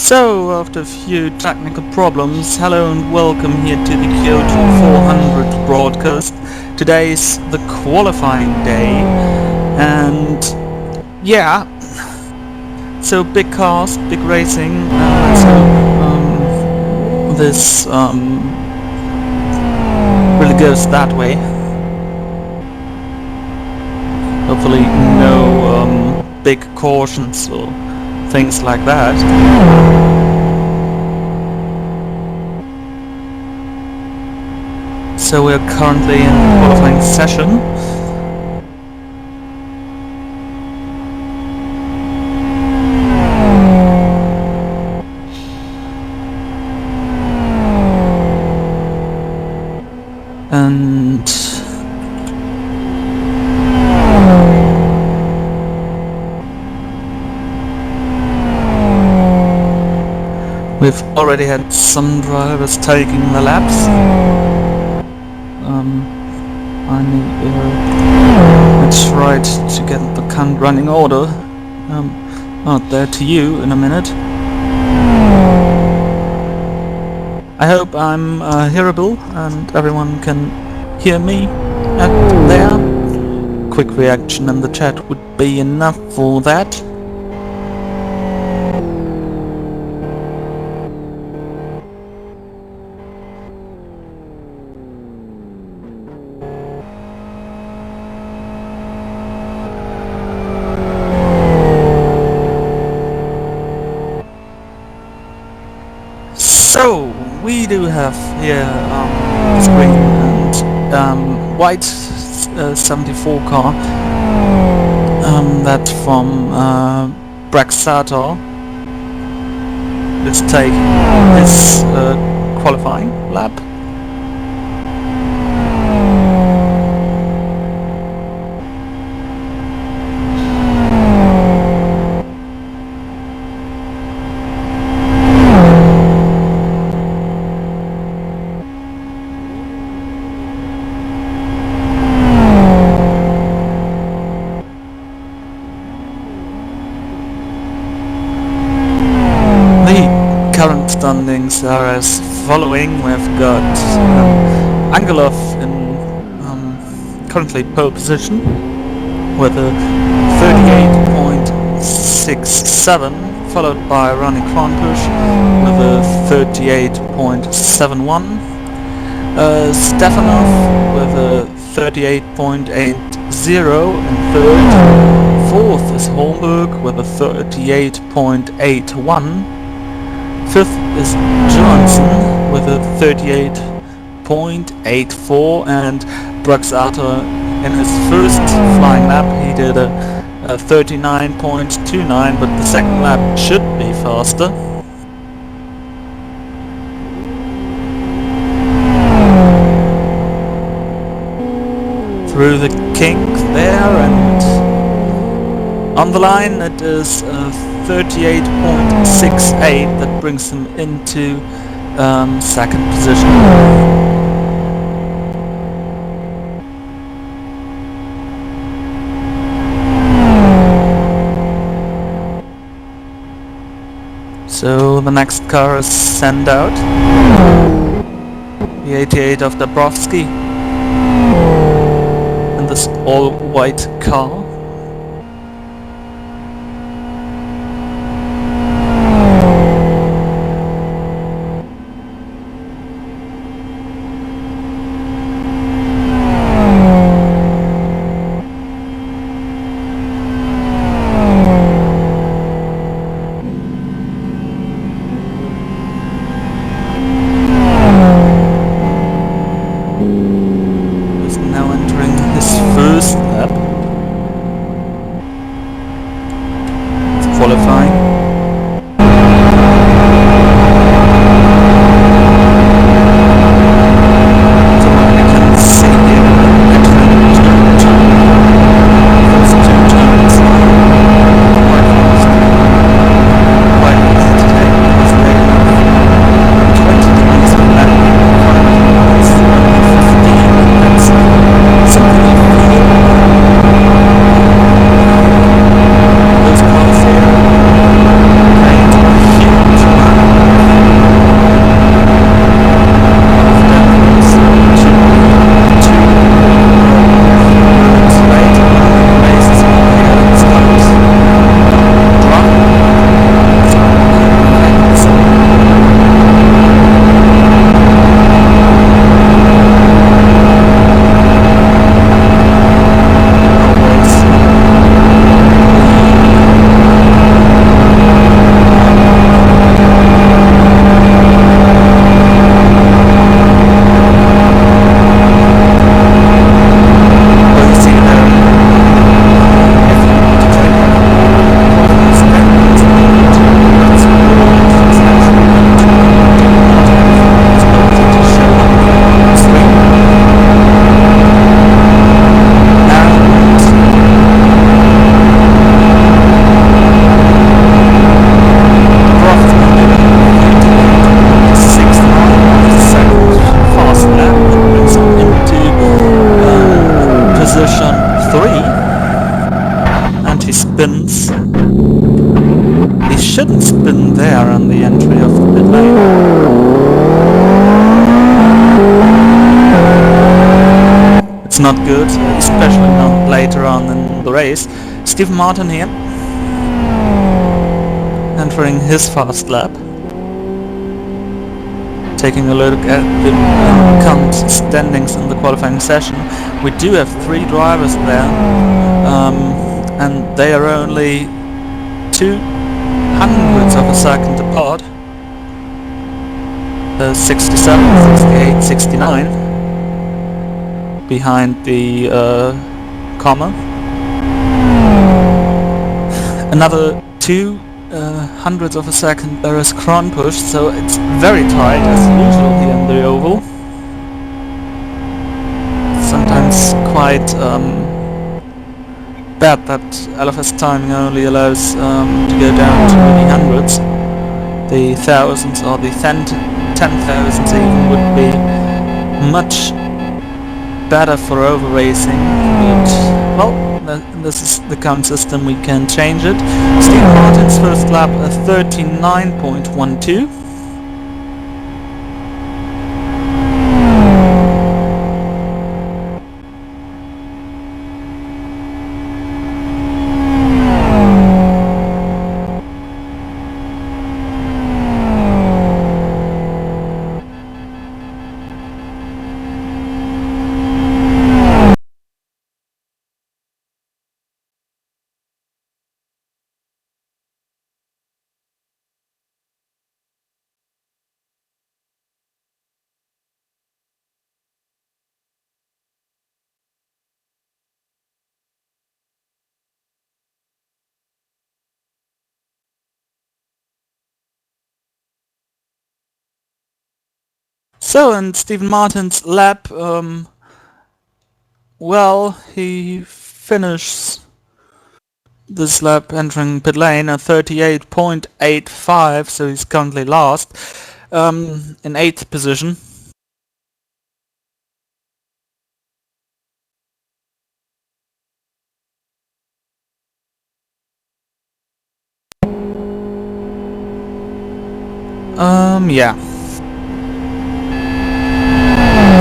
So, after a few technical problems, hello and welcome here to the Kyoto 400 broadcast. Today's the qualifying day, and yeah, so big cars, big racing, let's hope this really goes that way. Hopefully no big cautions or things like that. So we're currently in the qualifying session. And we've already had some drivers taking the laps. I tried to get the current running order out there to you in a minute. I hope I'm hearable and everyone can hear me out there. Quick reaction in the chat would be enough for that. So we do have here screen and white 74 car. That's from Braxator. Let's take his qualifying lap. Current standings are as following. We've got Angelov in currently pole position with a 38.67, followed by Ronnie Kronpush with a 38.71, Stefanov with a 38.80 in third. Fourth is Holmberg with a 38.81. Fifth is Johansson with a 38.84, and Braxator in his first flying lap he did a 39.29, but the second lap should be faster. Through the kink there, and on the line it is 38.68 that brings him into second position. So the next car is sent out. The 88 of Dabrowski in this all-white car. Is now entering his first lap. it's not good, especially not later on in the race. Stephen Martin here, entering his fast lap. Taking a look at the current standings in the qualifying session, we do have 3 drivers there, and they are only 2/100ths of a second apart. 67, 68, 69 behind the comma. Another 2/100ths of a second there is Kron push, so it's very tight as usual here in the oval. Sometimes quite bad that LFS timing only allows to go down to the hundreds. The thousands or the 10,000s even would be much better for over racing, but well, this is the current system, we can change it. Steve Martin's first lap a 39.12. So, and Stephen Martin's lap, well, he finished this lap entering pit lane at 38.85, so he's currently last, in 8th position. Yeah.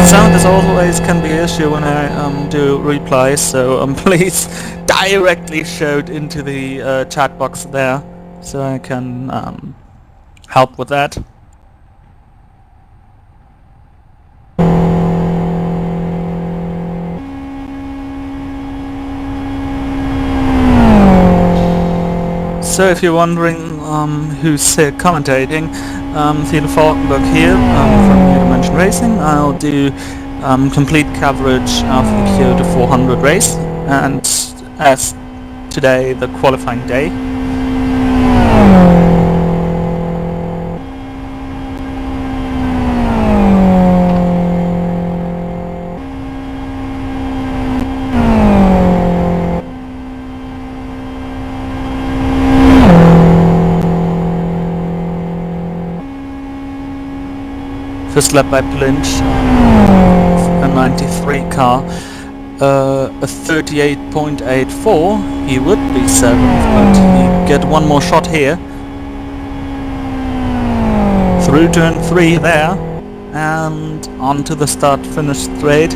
Sound as always can be an issue when I do replies, so please directly shout into the chat box there, so I can help with that. So if you're wondering who's commentating, Theo Falkenberg here from New Dimension Racing. I'll do complete coverage of the Kyoto 400 race, and as today the qualifying day. First lap by Lynch, a 93 car, a 38.84, he would be 7th, but he get one more shot here. Through turn 3 there, and onto the start-finish straight.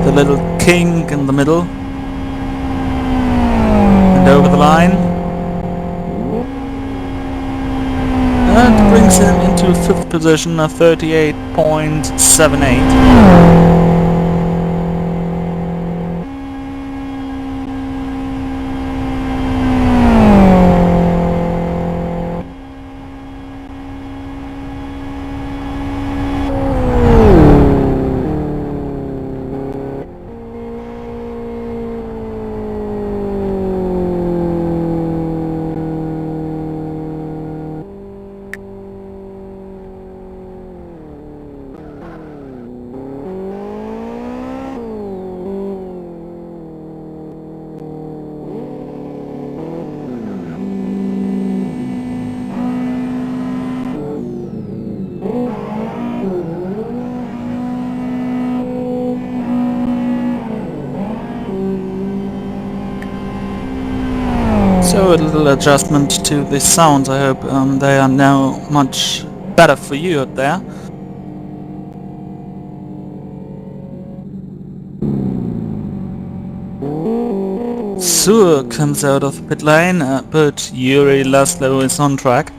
The little king in the middle, and over the line. That brings him into 5th position, a 38.78. So a little adjustment to the sounds, I hope they are now much better for you out there. Sur comes out of the pit lane, but Yuri Laszlo is on track.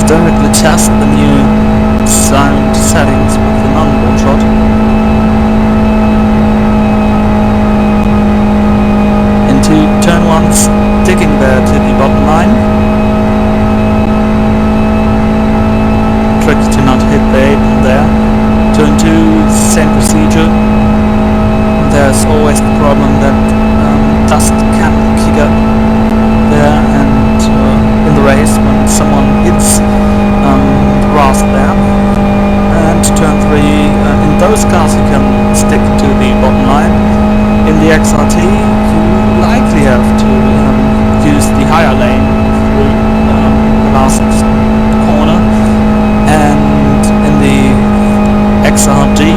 Directly test the new sound settings with the non-board shot. Into turn 1, sticking there to the bottom line. Tricky to not hit the apron there. Turn 2, same procedure. There's always the problem that dust can kick up there, and in the race when someone hits the grass there. And turn 3, in those cars you can stick to the bottom line. In the XRT you likely have to use the higher lane through the last corner, and in the XRD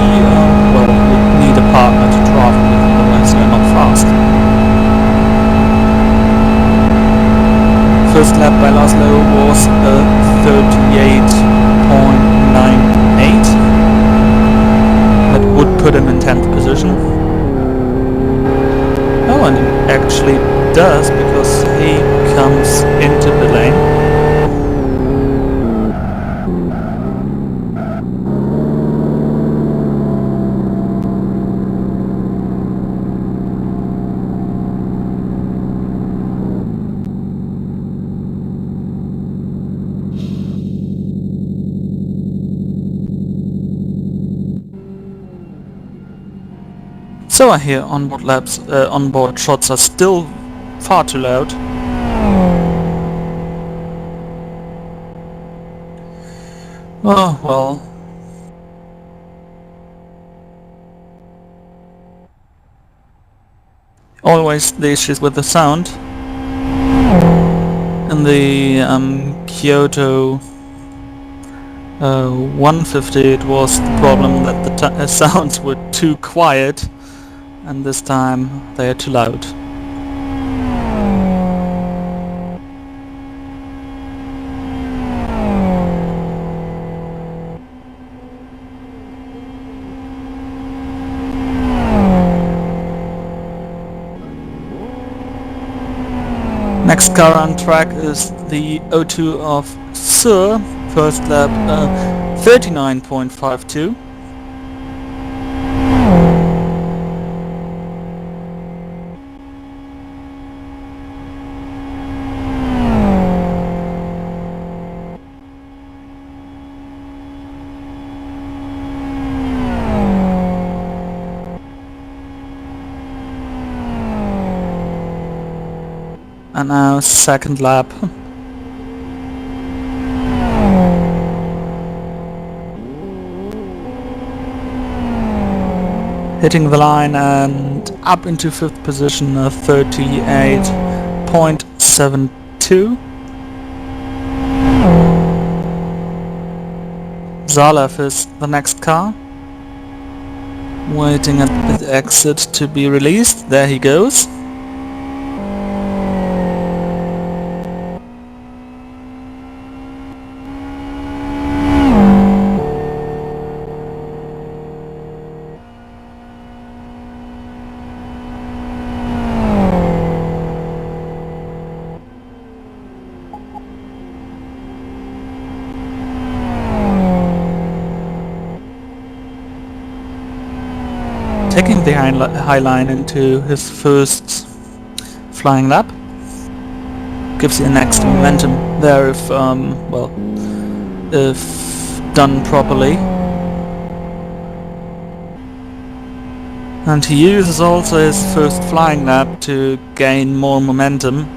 well, you need a partner to drive with, otherwise you're not fast. First lap by Laszlo was 38.98. That would put him in 10th position. Oh, and it actually does, because he comes into the lane. So I hear onboard laps, onboard shots are still far too loud. Oh well. Always the issues with the sound. In the Kyoto 150 it was the problem that the sounds were too quiet, and this time they are too loud. Next car on track is the O2 of Sur, first lap 39.52. And now second lap. Hitting the line and up into 5th position, 38.72. Zalev is the next car, waiting at the exit to be released. There he goes. Taking the high line into his first flying lap gives you an extra momentum there if, well, if done properly. And he uses also his first flying lap to gain more momentum,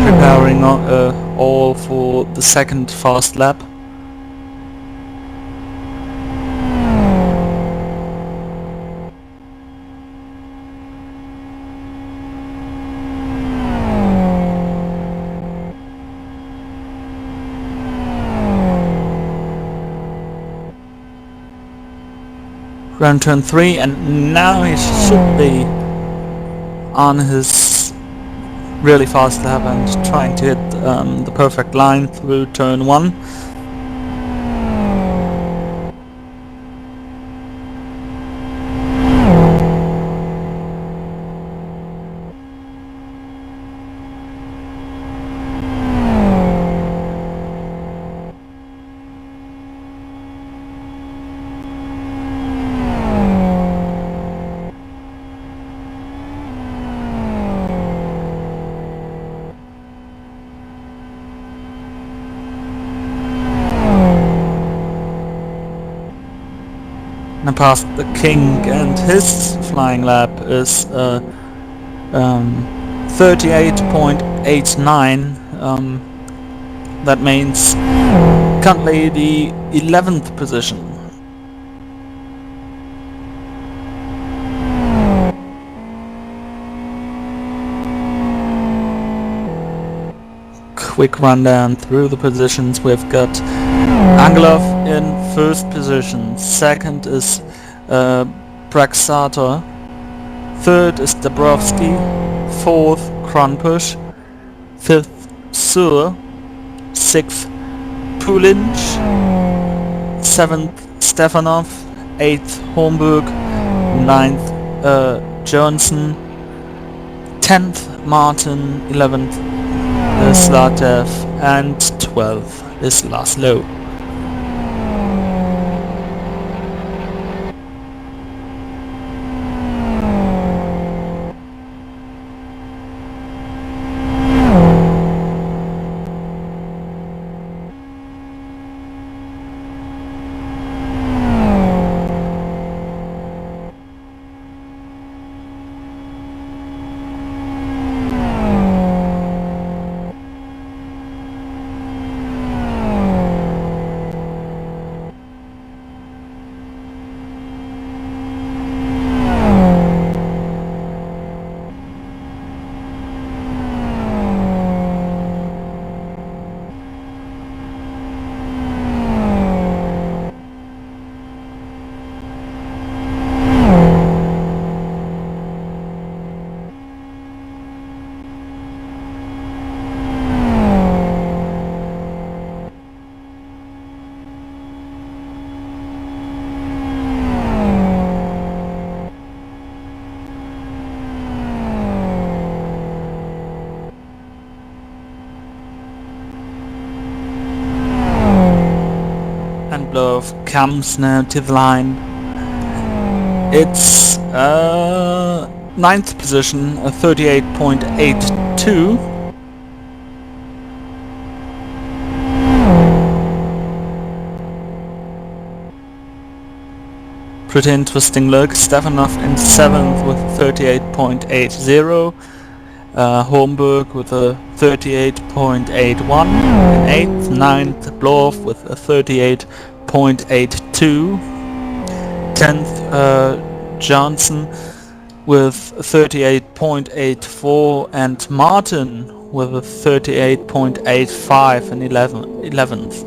preparing all for the second fast lap. around turn 3, and now he should be on his really fast lap and trying to hit the perfect line through turn 1. And past the King, and his flying lap is 38.89. That means currently the 11th position. Quick rundown through the positions. We've got Angelov in first position, second is Braxator, third is Dabrowski, fourth Kronpusch, fifth Sur, sixth Pulinch, seventh Stefanov, eighth Homburg, ninth Johnson, 10th Martin, 11th Slatev, and 12th is Laszlo. Love comes now to the line. It's 9th position, 38.82. Pretty interesting look. Stefanov in 7th with 38.80. Homburg with a 38.81. In 8th, 9th, Blorf with a 38.82. 10th, Johnson with 38.84, and Martin with a 38.85 in 11th.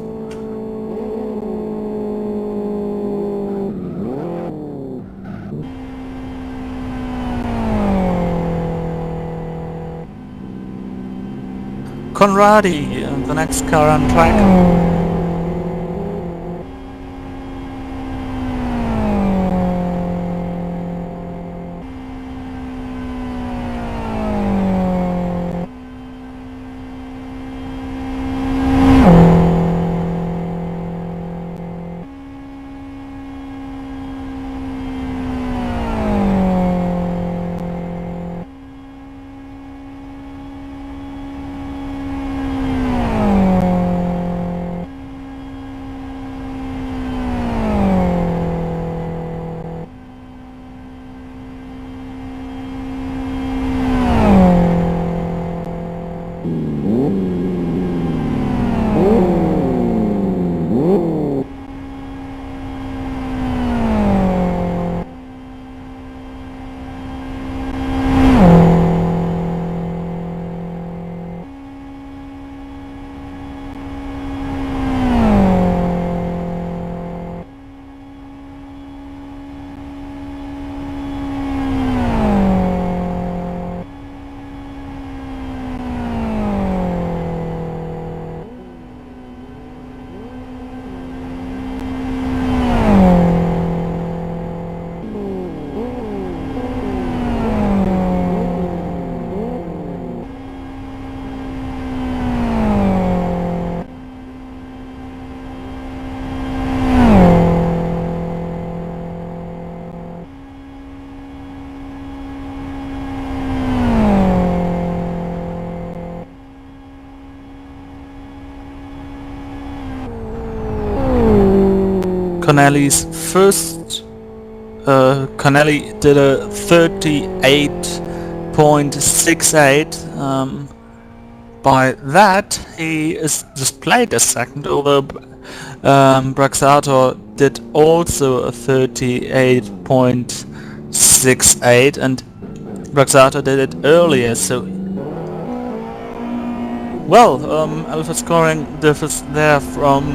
Conradi, the next car on track. Connelly's first. Connelly did a 38.68. By that, he is displayed as second, although Braxator did also a 38.68, and Braxator did it earlier, so... Well, alpha scoring differs there from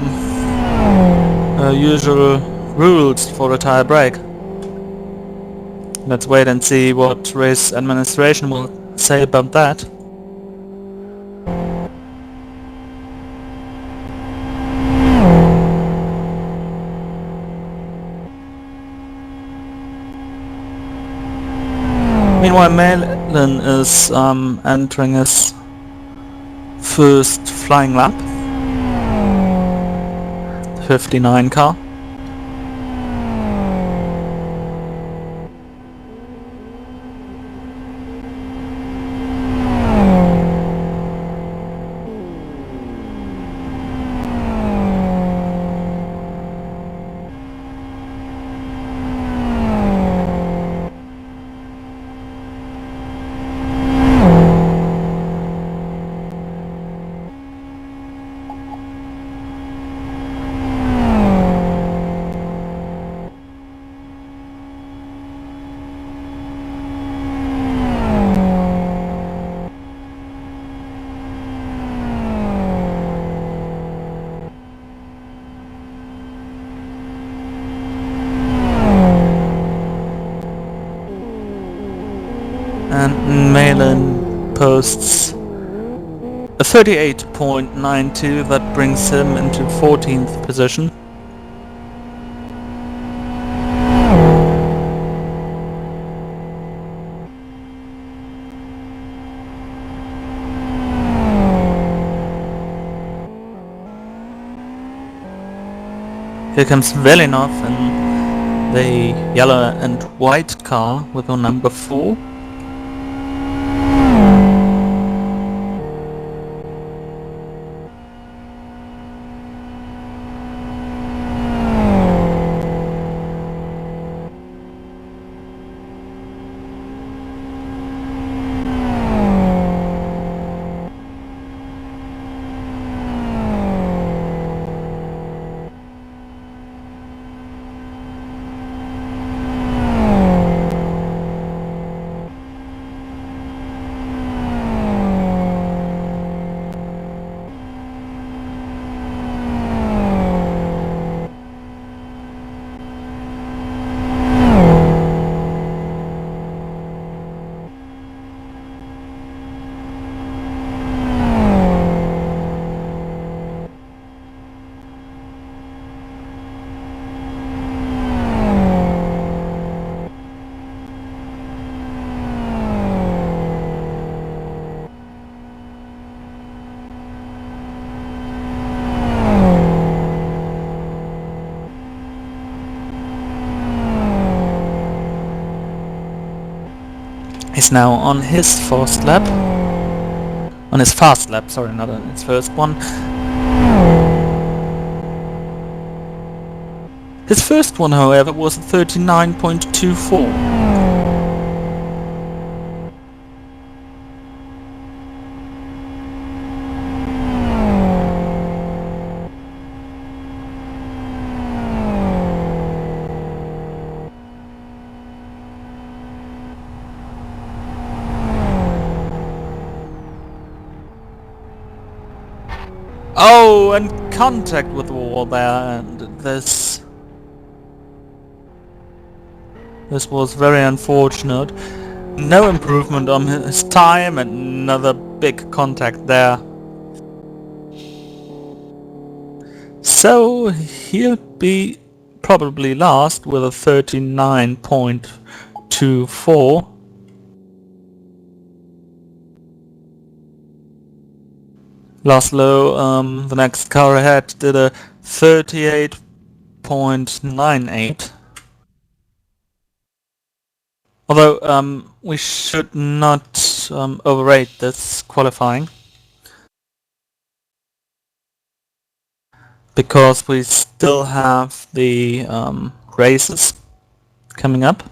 usual rules for a tie break. Let's wait and see what race administration will say about that. Meanwhile, Malin is entering his first flying lap. The 59 car. And Malin posts a 38.92, that brings him into 14th position. Here comes Velinov in the yellow and white car with our number 4. He's now on his fast lap. On his fast lap, sorry, not on his first one. His first one, however, was 39.24. Oh, and contact with the wall there, and this was very unfortunate. No improvement on his time, and another big contact there. So he'll be probably last with a 39.24. Laszlo, the next car ahead, did a 38.98. Although, we should not overrate this qualifying. because we still have the races coming up.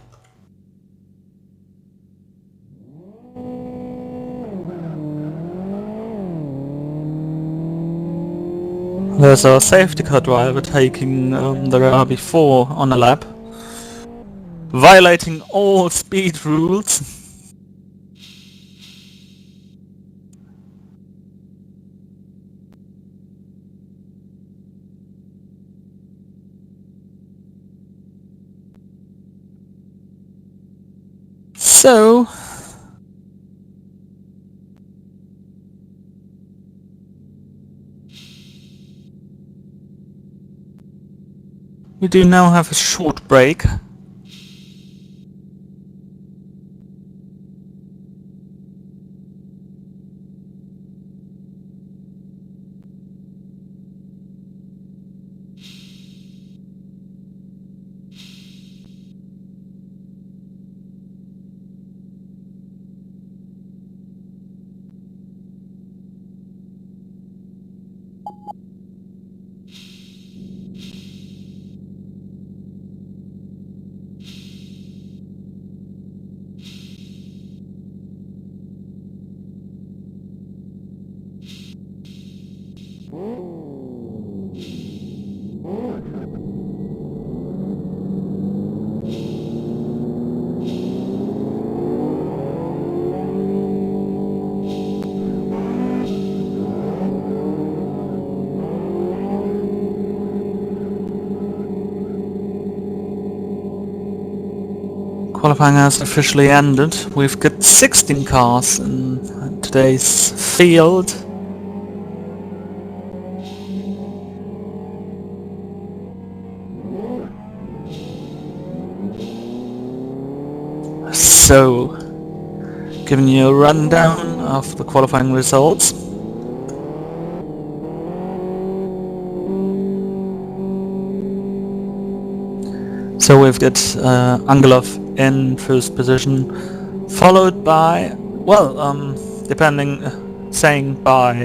There's our safety car driver taking the RB4 on a lap, violating all speed rules. So, we do now have a short break. Qualifying has officially ended. We've got 16 cars in today's field. So, giving you a rundown of the qualifying results. So we've got Angelov in first position, followed by, well, saying by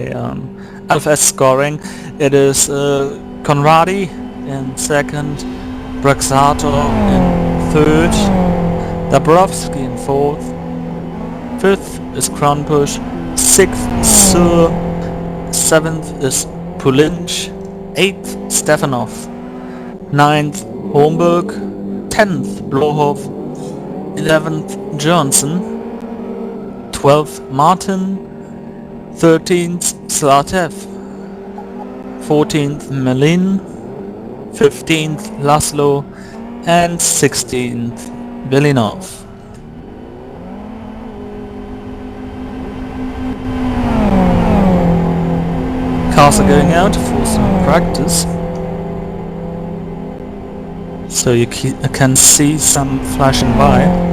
LFS scoring, it is Conradi in second, Braxato in third, Dabrowski in fourth, fifth is Kronpush, sixth is Sur, seventh is Pulinch, eighth Stefanov, ninth Homburg, 10th Blohoff, 11th Johnson, 12th Martin, 13th Slatev, 14th Melin, 15th Laszlo, and 16th Vilinov. Cars are going out for some practice. So you can see some flashing by.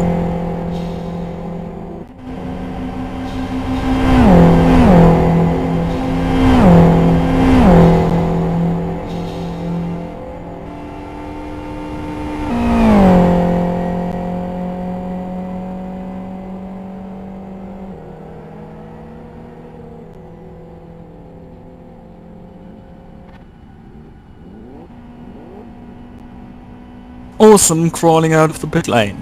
Awesome crawling out of the pit lane.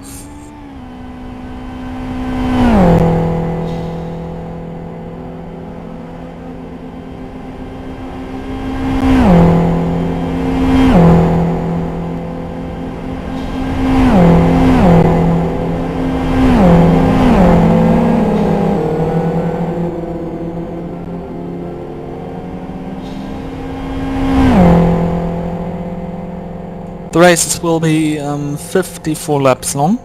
The races will be 54 laps long,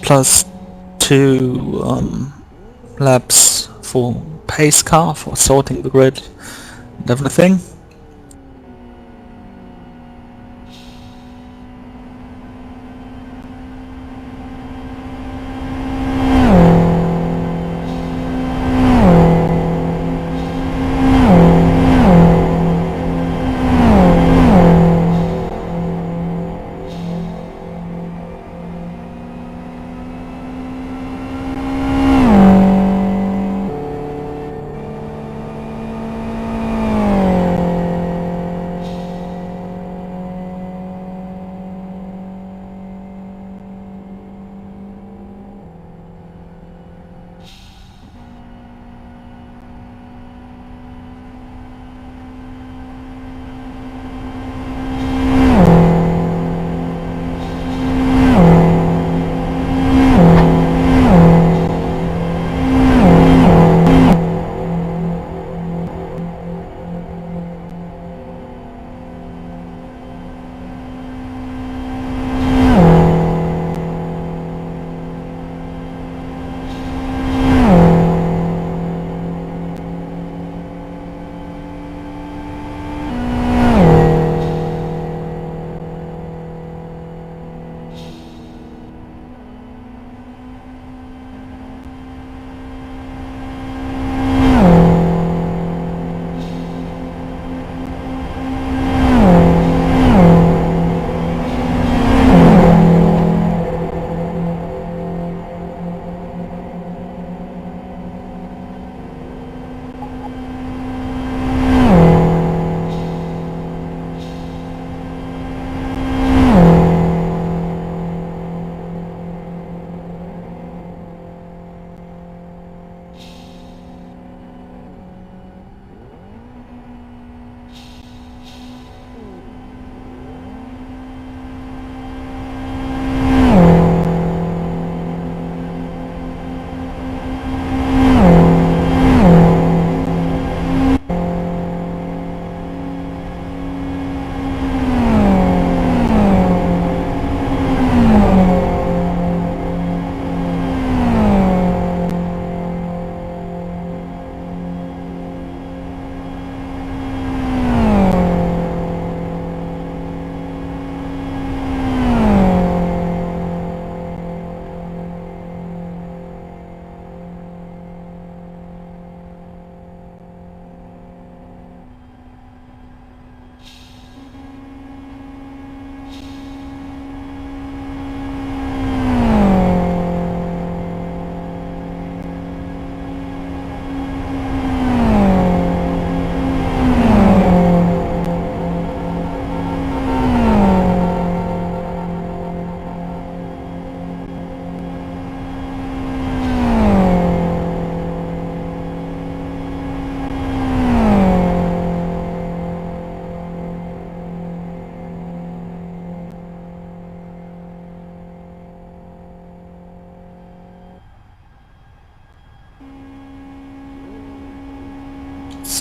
plus 2 laps for pace car, for sorting the grid and everything.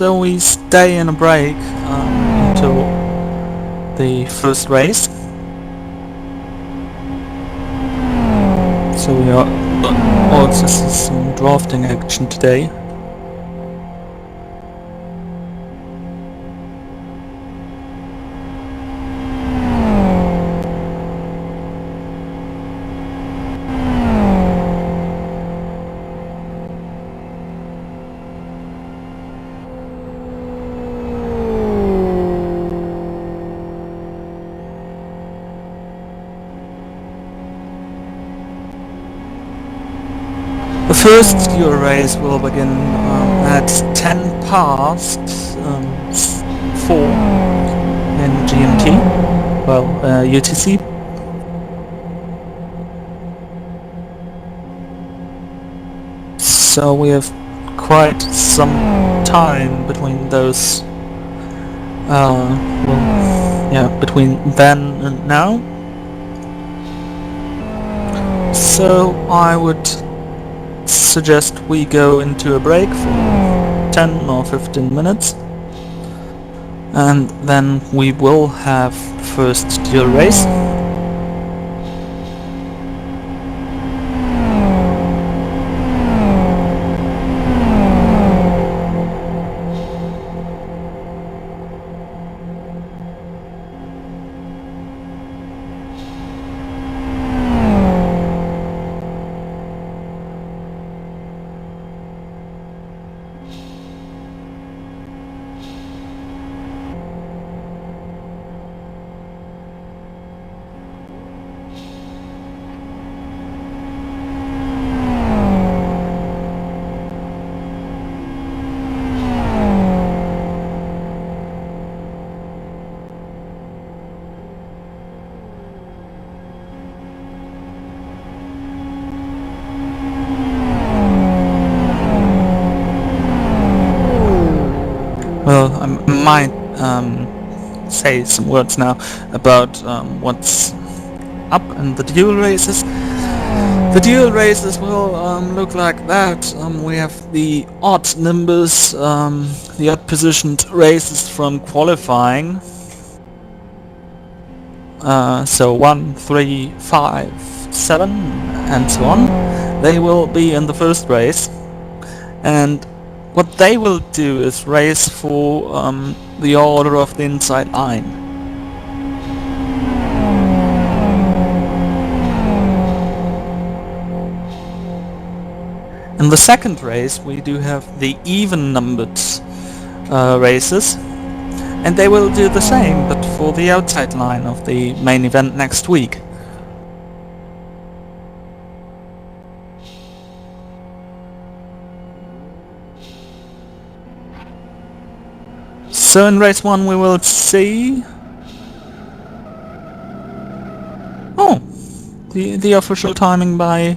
so we stay in a break until the first race. So we are also see some drafting action today. The first Euro race will begin at 10 past 4 in GMT, well, UTC. So we have quite some time between those, between then and now. So I would suggest we go into a break for 10 or 15 minutes, and then we will have first dual race. Well, I might say some words now about what's up in the dual races. The dual races will look like that. We have the odd numbers, the odd positioned races from qualifying. So 1, 3, 5, 7 and so on. They will be in the first race, and what they will do is race for the order of the inside line. In the second race we do have the even numbered races, and they will do the same, but for the outside line of the main event next week. So in race 1 we will see... Oh! The official timing by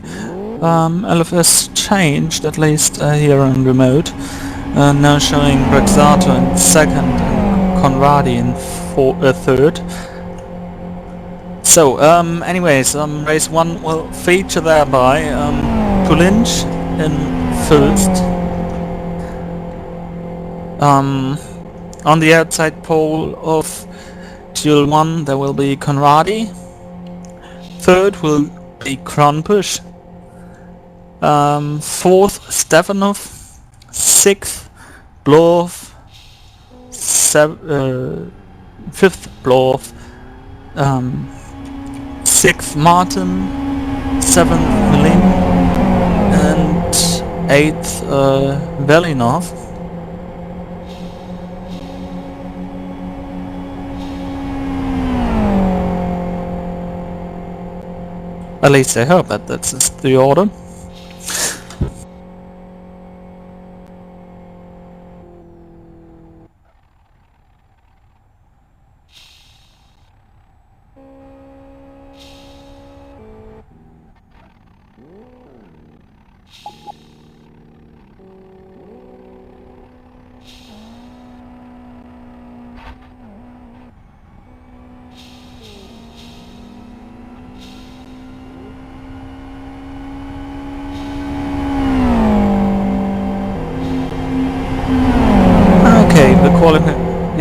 LFS changed, at least here on remote. Now showing Brexato in second and Conradi in third. So, anyways, race 1 will feature thereby Pulinch in first. On the outside pole of Duel 1 there will be Conradi. Third will be Kronpush. Fourth Stefanov. Sixth Blorf. Fifth Blorf. Sixth Martin. Seventh Milin. And eighth Velinov. At least I hope that that's the order.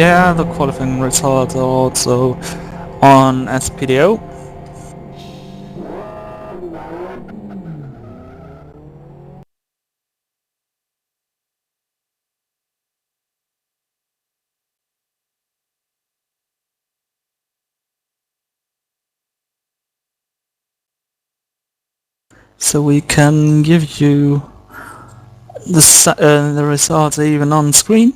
Yeah, the qualifying results are also on SPDO. So we can give you the results even on screen.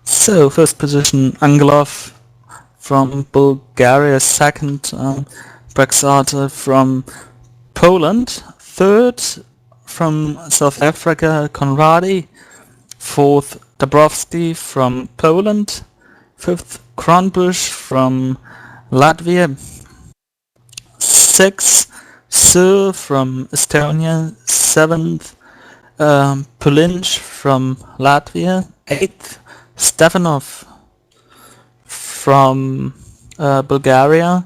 So first position Angelov from Bulgaria, second Brexata from Poland, third from South Africa Conradi, fourth Dabrowski from Poland, fifth Kronbusch from Latvia, sixth Sur from Estonia, seventh Pulinj from Latvia, eighth Stefanov from Bulgaria,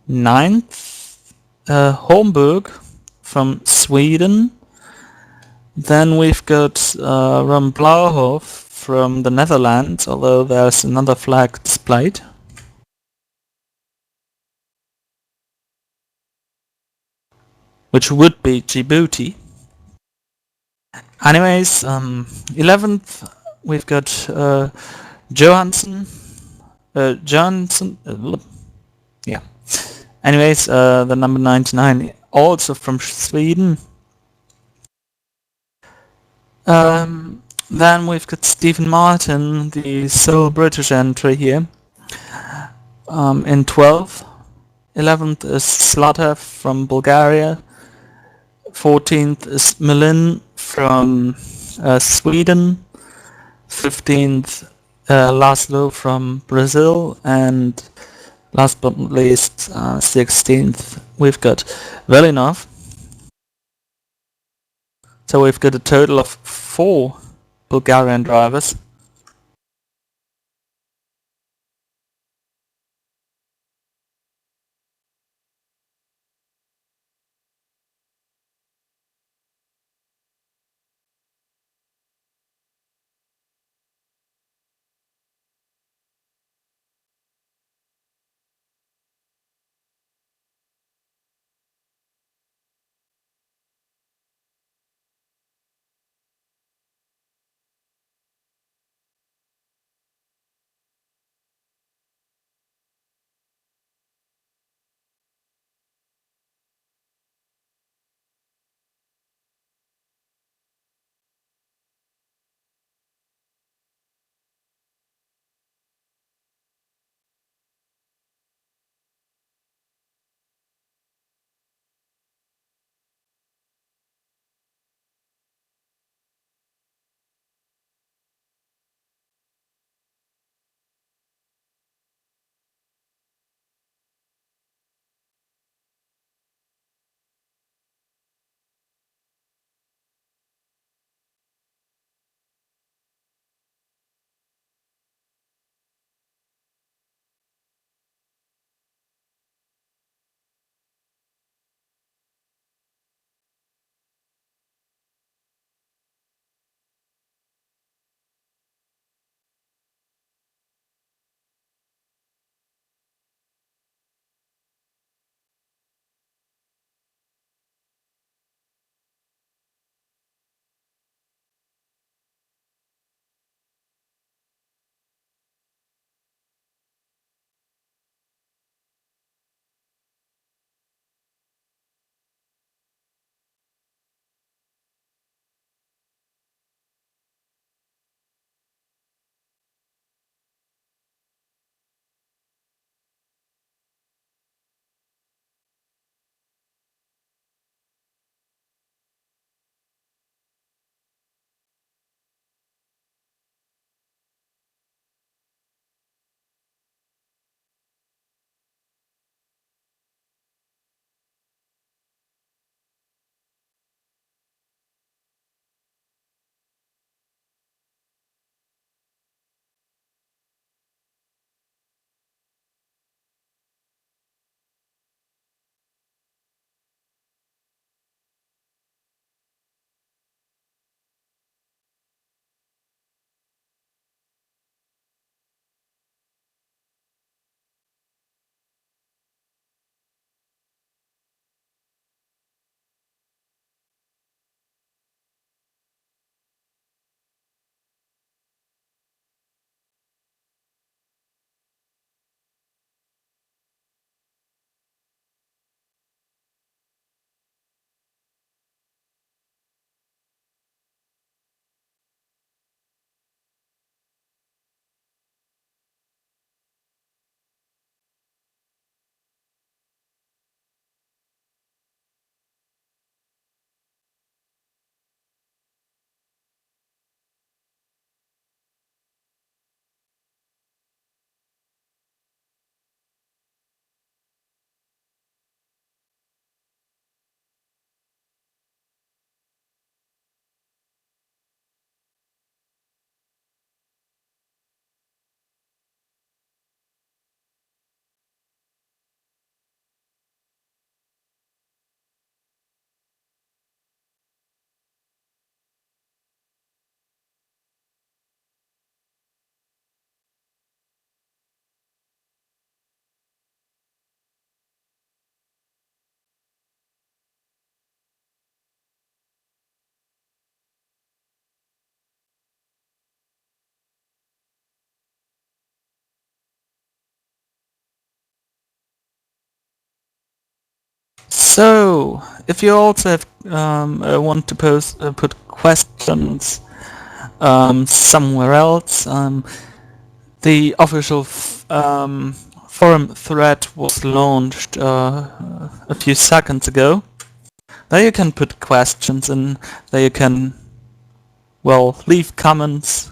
ninth Homburg from Sweden. Then we've got Ron Blauhof from the Netherlands, although there's another flag displayed, which would be Djibouti. Anyways, 11th we've got Johansson, Johansson, yeah. Anyways, the number 99, also from Sweden. Then we've got Stephen Martin, the sole British entry here, in 12th. 11th is Zlatev from Bulgaria. 14th is Milin from Sweden. 15th, Laszlo from Brazil. And last but not least, 16th, we've got Velinov. So we've got a total of 4 Bulgarian drivers. So, if you also have, want to put questions somewhere else, the official forum thread was launched a few seconds ago. There you can put questions and there you can, well, leave comments,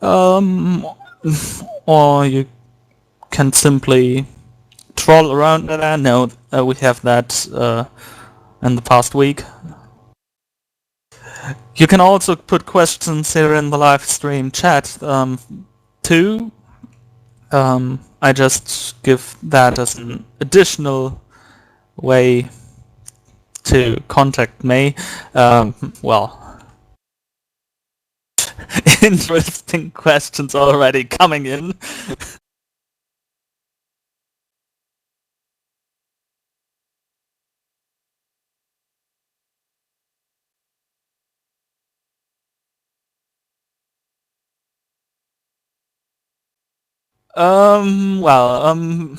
um, or you can simply troll around there. No, we have that in the past week. You can also put questions here in the live stream chat too. I just give that as an additional way to contact me. Well, interesting questions already coming in. Well,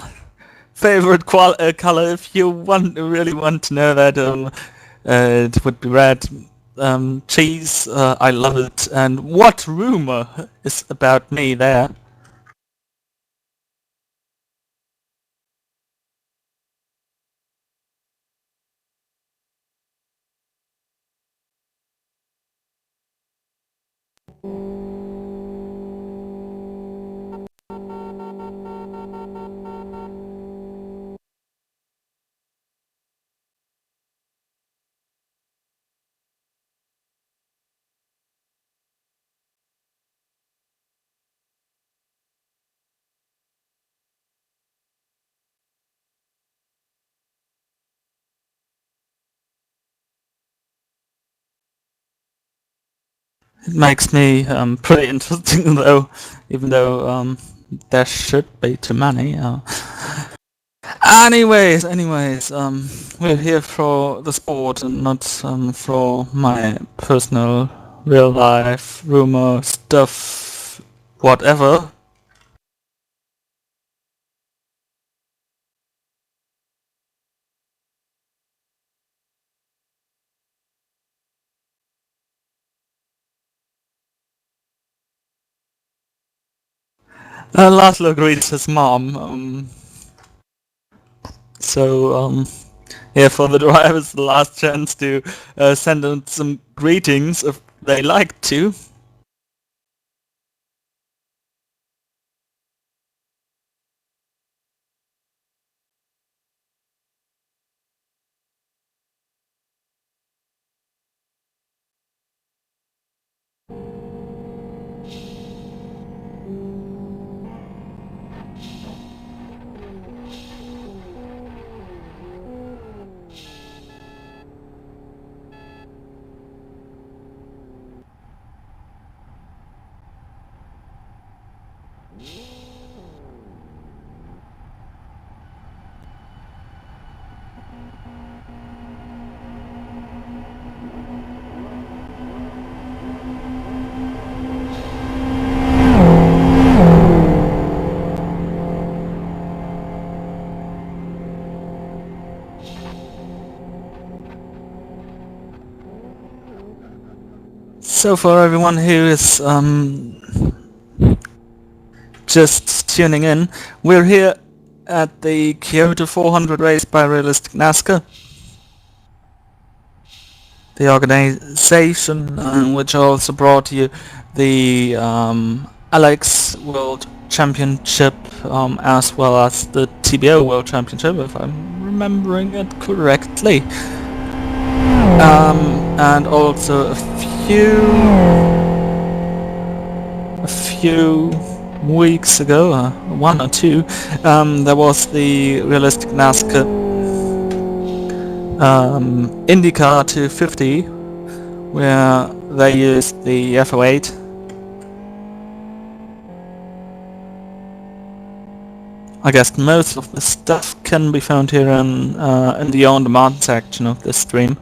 favorite color, if you really want to know that, it would be red. Cheese, I love it. And what rumor is about me there? It makes me pretty interesting though, even though there should be too many. Anyways, we're here for the sport and not for my personal, real life rumor stuff, whatever. Laszlo greets his mom. So yeah, for the drivers, the last chance to send in some greetings if they like to. So for everyone who is just tuning in, we're here at the Kyoto 400 race by Realistic NASCAR, the organization which also brought you the Alex World Championship as well as the TBO World Championship, if I'm remembering it correctly. And also a few weeks ago, one or two, there was the Realistic NASCAR IndyCar 250, where they used the FO8. I guess most of the stuff can be found here in the on-demand section of this stream.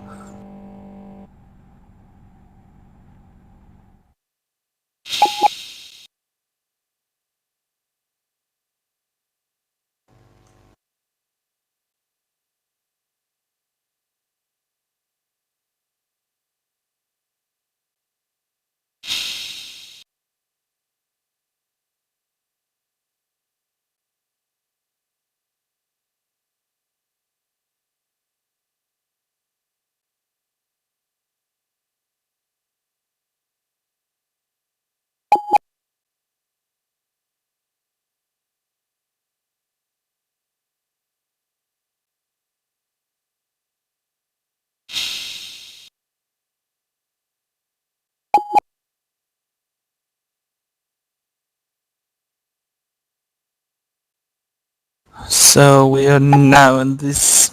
So we are now in this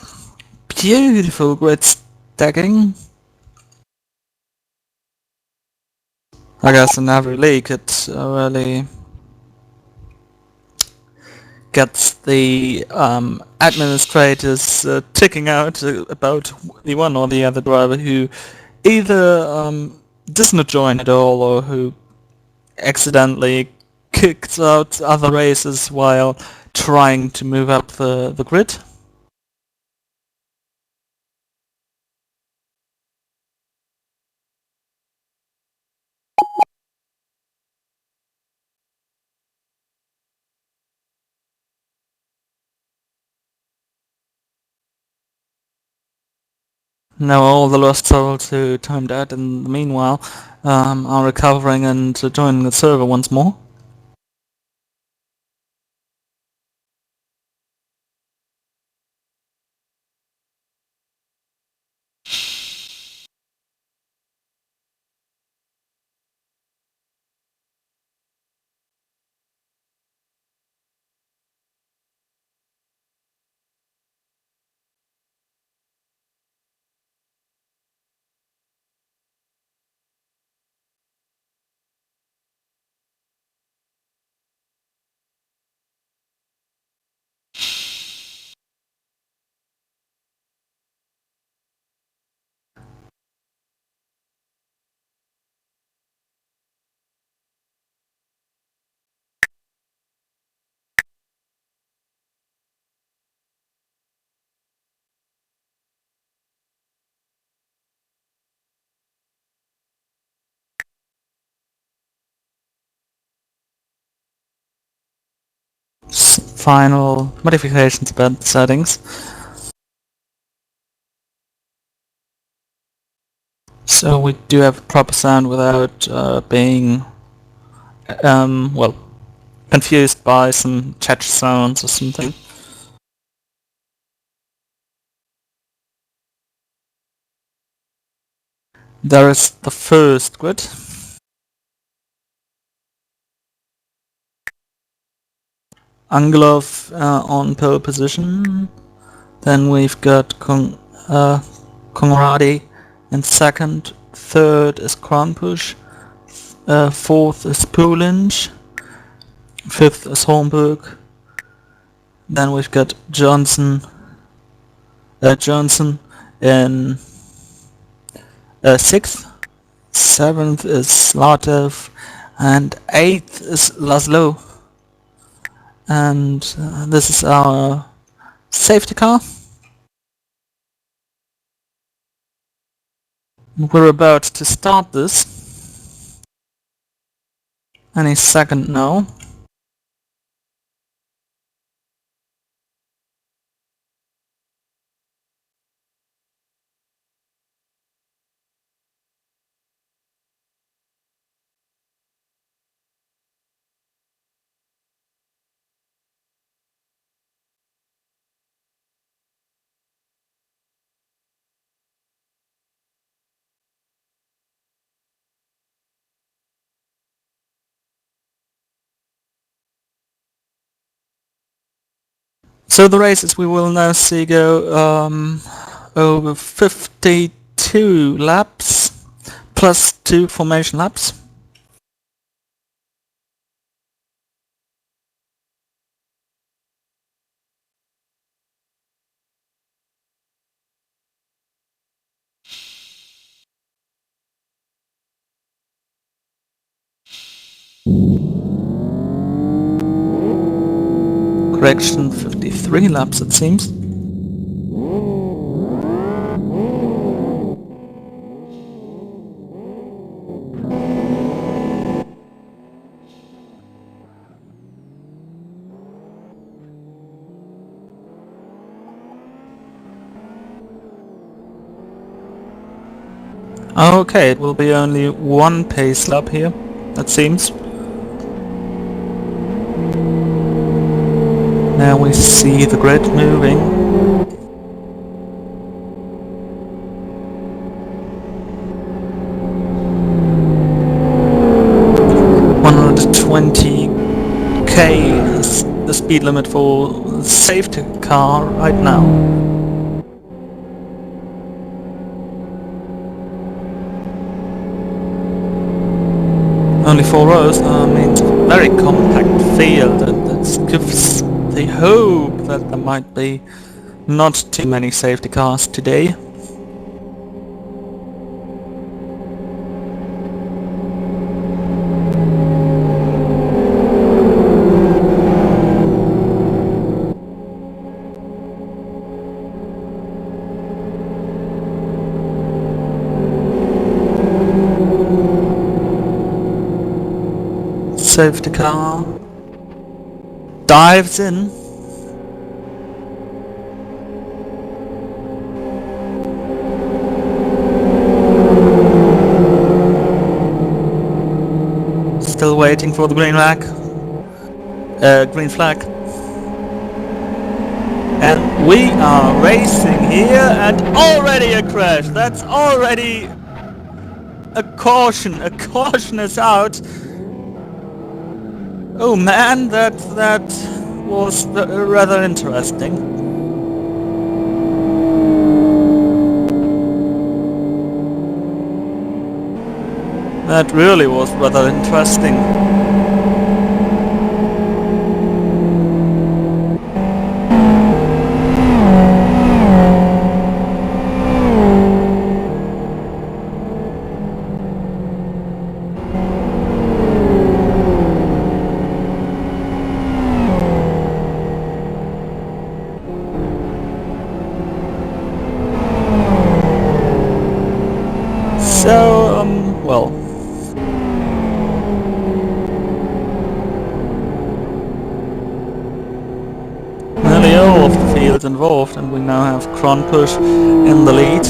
beautiful grid stacking. I guess in every league it really gets the administrators ticking out about the one or the other driver who either does not join at all or who accidentally kicks out other races while trying to move up the grid. Now all the lost souls who timed out in the meanwhile are recovering and joining the server once more. Final modifications about the settings. So we do have proper sound without being well, confused by some chat sounds or something. There is the first grid. Angelov on pole position. Then we've got Conradi in second. Third is Kronpush. Fourth is Pulinj. Fifth is Holmberg. Then we've got Johnson in sixth. Seventh is Slatov, and eighth is Laszlo. And this is our safety car. We're about to start this any second now. So the races we will now see go over 52 laps plus 2 formation laps. Correction, 53 laps it seems. Okay, it will be only one pace lap here, it seems. Now we see the grid moving. 120k is the speed limit for safety car right now. Only 4 rows means a very compact field, and that gives the hope that there might be not too many safety cars today. Safety car dives in. Still waiting for the green flag. Green flag. And we are racing here, and already a crash. That's already a caution. A caution is out. Oh man, that was rather interesting. That really was rather interesting. So, well. Nearly all of the fields involved, and we now have Kronpush in the lead.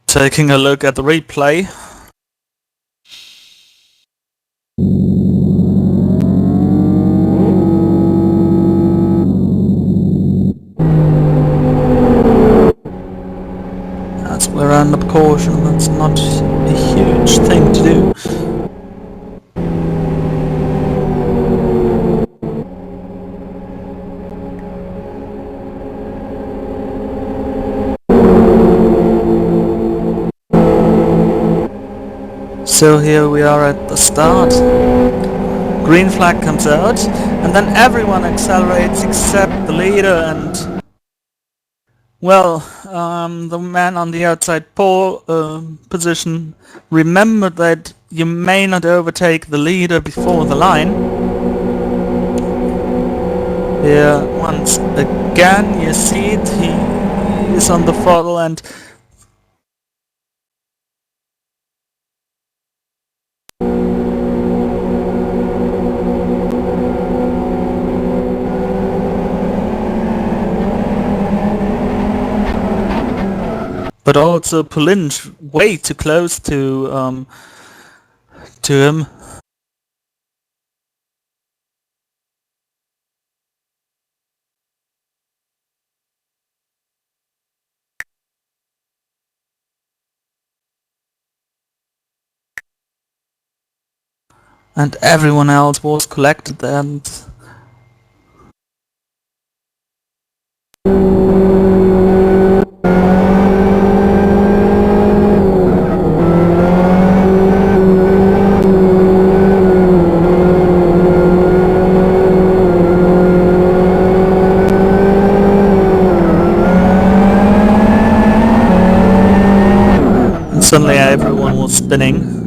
Taking a look at the replay. That's where I end up caution. That's not a huge thing to do. So here we are at the start. Green flag comes out, and then everyone accelerates except the leader and, well, the man on the outside pole position. Remember that you may not overtake the leader before the line. Here, once again, you see it, he is on the throttle, and but also Pulinch way too close to him. And everyone else was collected, and suddenly everyone was spinning.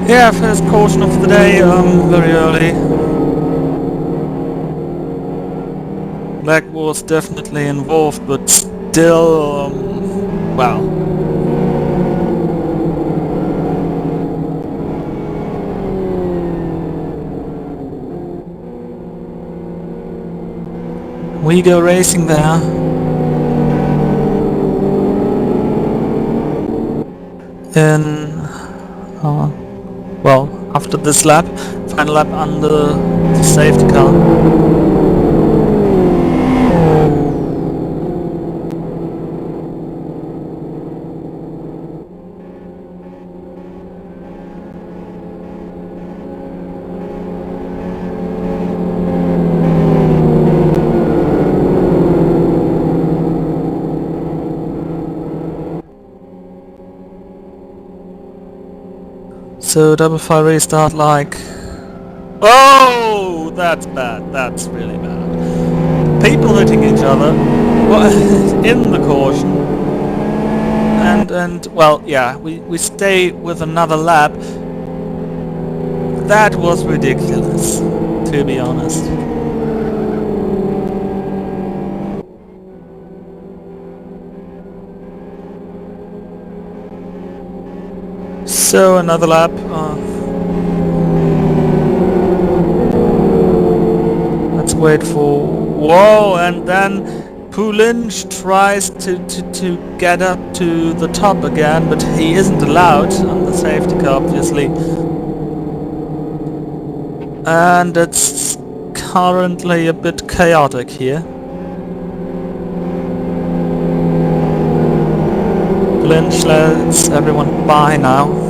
Yeah, first caution of the day, very early. Black was definitely involved, but still, wow. We go racing there. In well, after this lap, final lap under the safety car. So double file restart like... Oh, that's bad. That's really bad. People hitting each other in the caution. And well, yeah, we stay with another lap. That was ridiculous, to be honest. So another lap. Let's wait for... Whoa, and then Pulinch tries to get up to the top again, but he isn't allowed on the safety car, obviously. And it's currently a bit chaotic here. Pulinch lets everyone by now.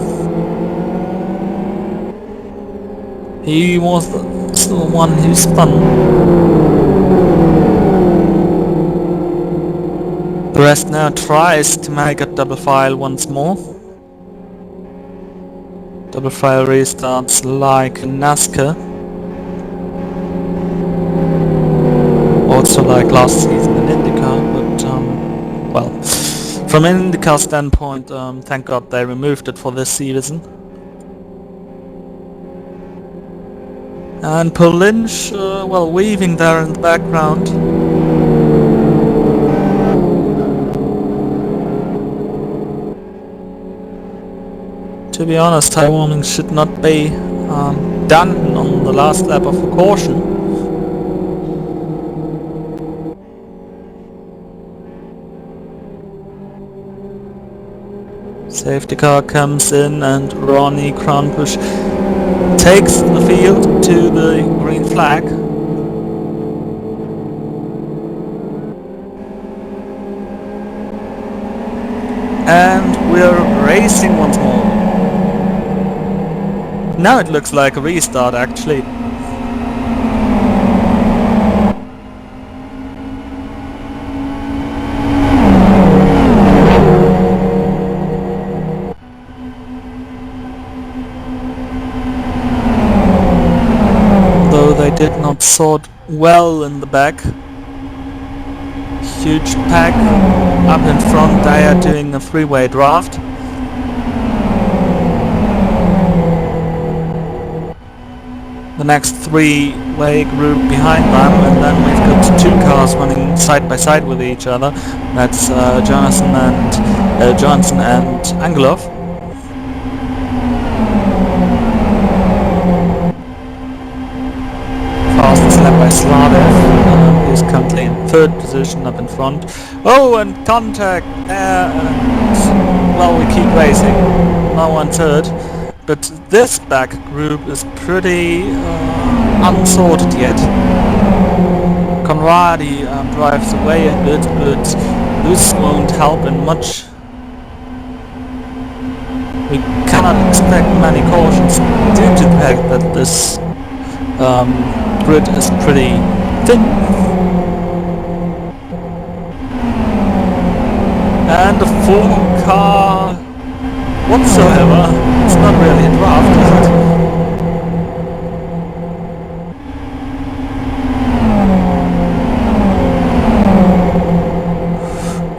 He was the one who spun. The rest now tries to make a double file once more. Double file restarts like NASCAR. Also like last season in IndyCar, but well, from an IndyCar standpoint, thank God they removed it for this season. And Pulinch, well, weaving there in the background. To be honest, tire warning should not be done on the last lap of the caution. Safety car comes in and Ronnie Kronbusch takes the field to the green flag. And we're racing once more. Now it looks like a restart actually. Though they did not sort well in the back. Huge pack up in front, they are doing a three-way draft. The next three-way group behind them, and then we've got two cars running side by side with each other. That's Johnson and Angelov. Fastest lap by Sladev, who's currently in third position up in front. Oh, and contact there, and well, we keep racing. No one's hurt. But this back group is pretty unsorted yet. Conradi drives away a bit, but this won't help in much. We cannot expect many cautions due to the fact that this grid is pretty thin. And the full car whatsoever. It's not really a draft, is it?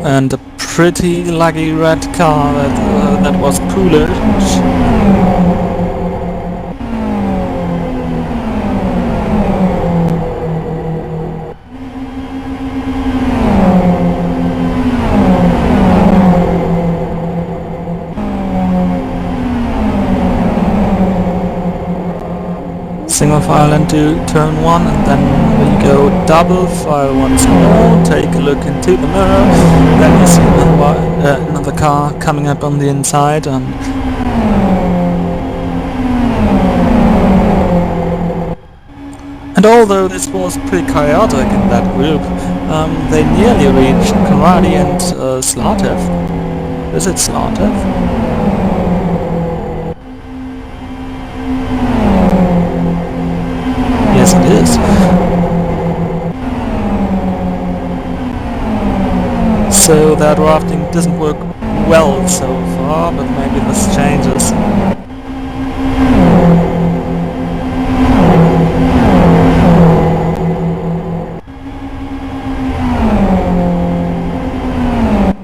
And a pretty lucky red car that was Pulinch. Single file into turn 1, and then we go double file once more, take a look into the mirror, then you see another car coming up on the inside, and although this was pretty chaotic in that group, they nearly reached Karate and Slatev. Is it Slatev? Yes, it is. So that rafting doesn't work well so far, but maybe this changes.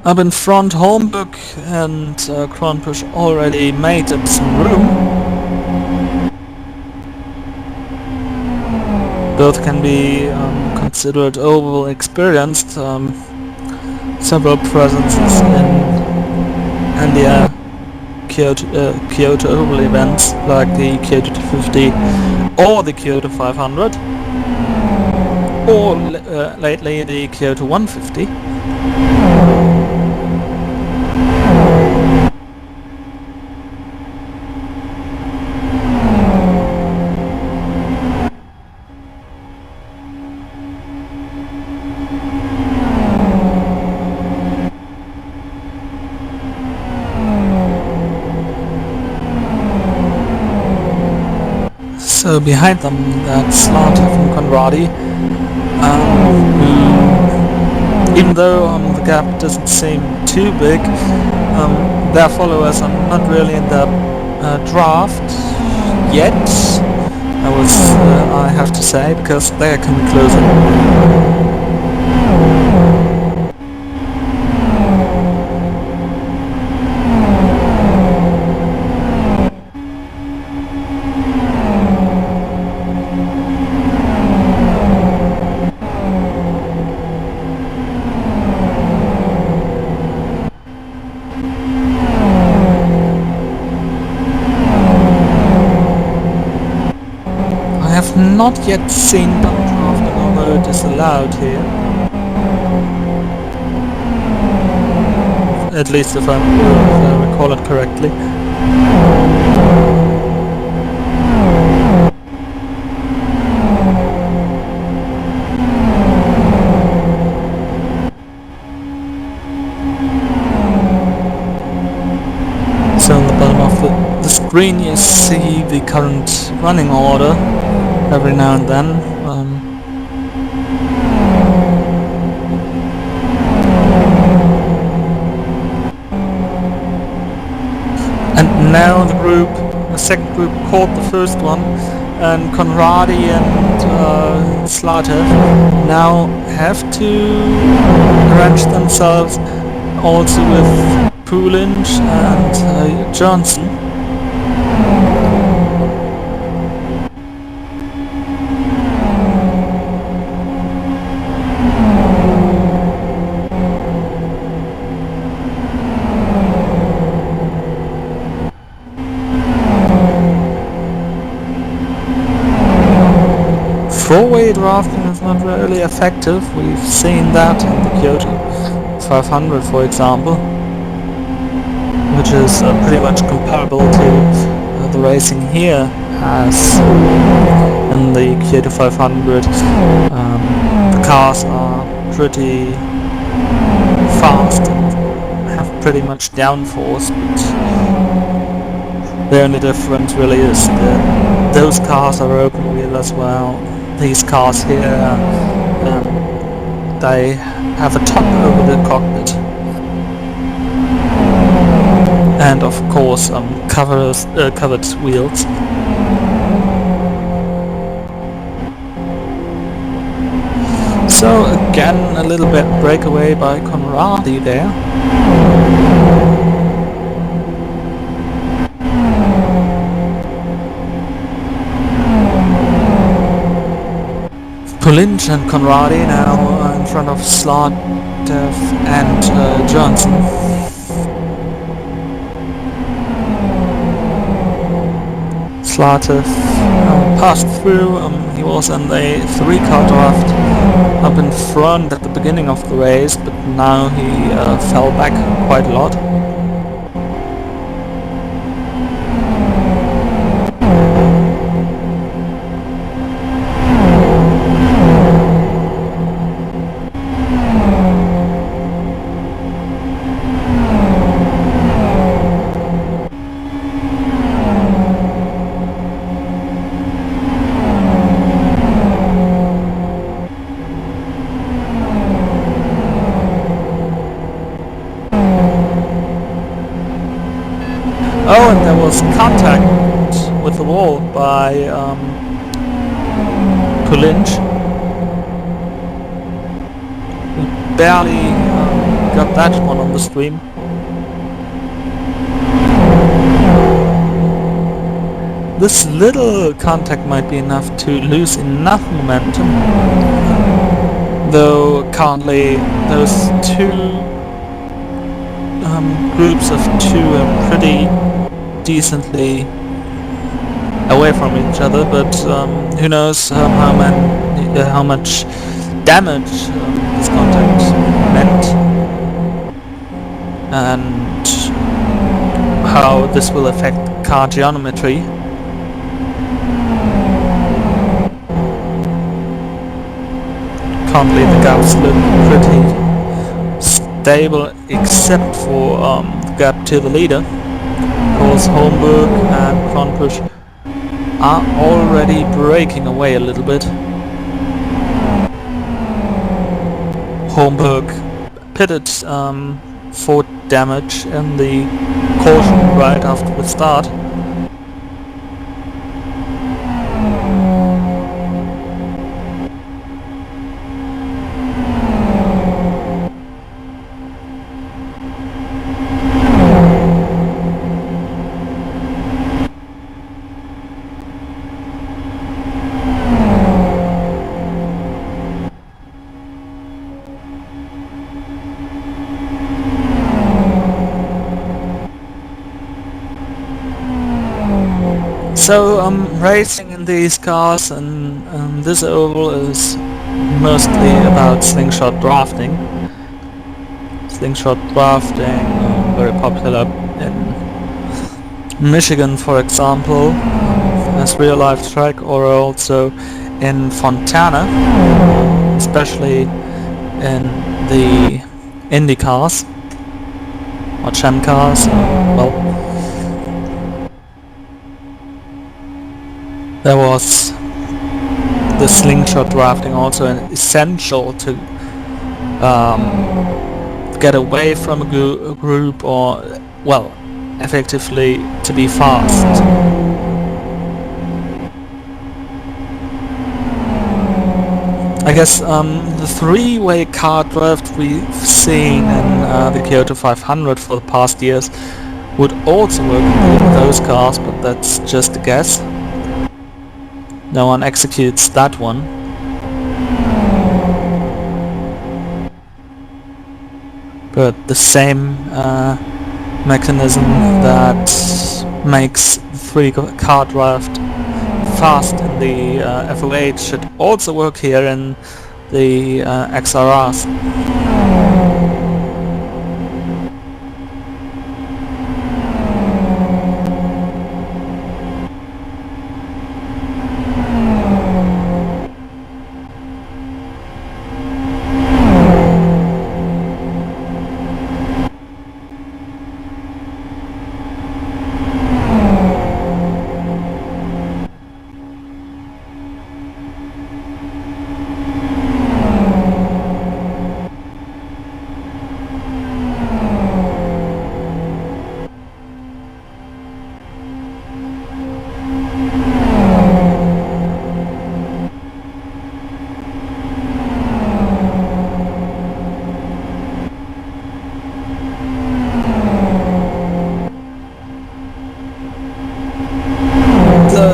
Up in front, Holmberg and Kronpusch already made up some room. Both can be considered overall experienced. Several presences in the Kyoto oval events like the Kyoto 250 or the Kyoto 500, or lately the Kyoto 150. So behind them, that's Slatev and Conradi, even though the gap doesn't seem too big, their followers are not really in the draft yet, I have to say, because they are coming closer. Not yet seen downdrafting, although it is allowed here. At least if I recall it correctly. So on the bottom of the screen you see the current running order. Every now and then. And now the second group caught the first one, and Conradi and Slatev now have to arrange themselves also with Pulinch and Johnson. Four-way drafting is not really effective. We've seen that in the Kyoto 500, for example, which is pretty much comparable to the racing here as in the Kyoto 500. The cars are pretty fast and have pretty much downforce, but the only difference really is that those cars are open wheel as well. These cars here, they have a top over the cockpit, and of course covered wheels. So again, a little bit breakaway by Conradi there. Pulinch and Conradi now in front of Slatev and Johnson. Slatev passed through. He was in the 3-car draft up in front at the beginning of the race, but now he fell back quite a lot. Oh, and there was contact with the wall by Pulinch. We barely got that one on the stream. This little contact might be enough to lose enough momentum, though currently those two groups of two are pretty decently away from each other, but who knows how much damage this contact meant, and how this will affect car geometry. Currently the gaps look pretty stable, except for the gap to the leader. Of course, Holmberg and Kronpusch are already breaking away a little bit. Holmberg pitted for damage in the caution right after the start. So racing in these cars and this oval is mostly about slingshot drafting. Slingshot drafting, very popular in Michigan, for example, as real life track, or also in Fontana, especially in the Indy cars or Champ cars. There was the slingshot drafting also essential to get away from a group, or, well, effectively to be fast. I guess the three-way car draft we've seen in the Kyoto 500 for the past years would also work in those cars, but that's just a guess. No one executes that one. But the same mechanism that makes three-car draft fast in the FOH should also work here in the XRRs.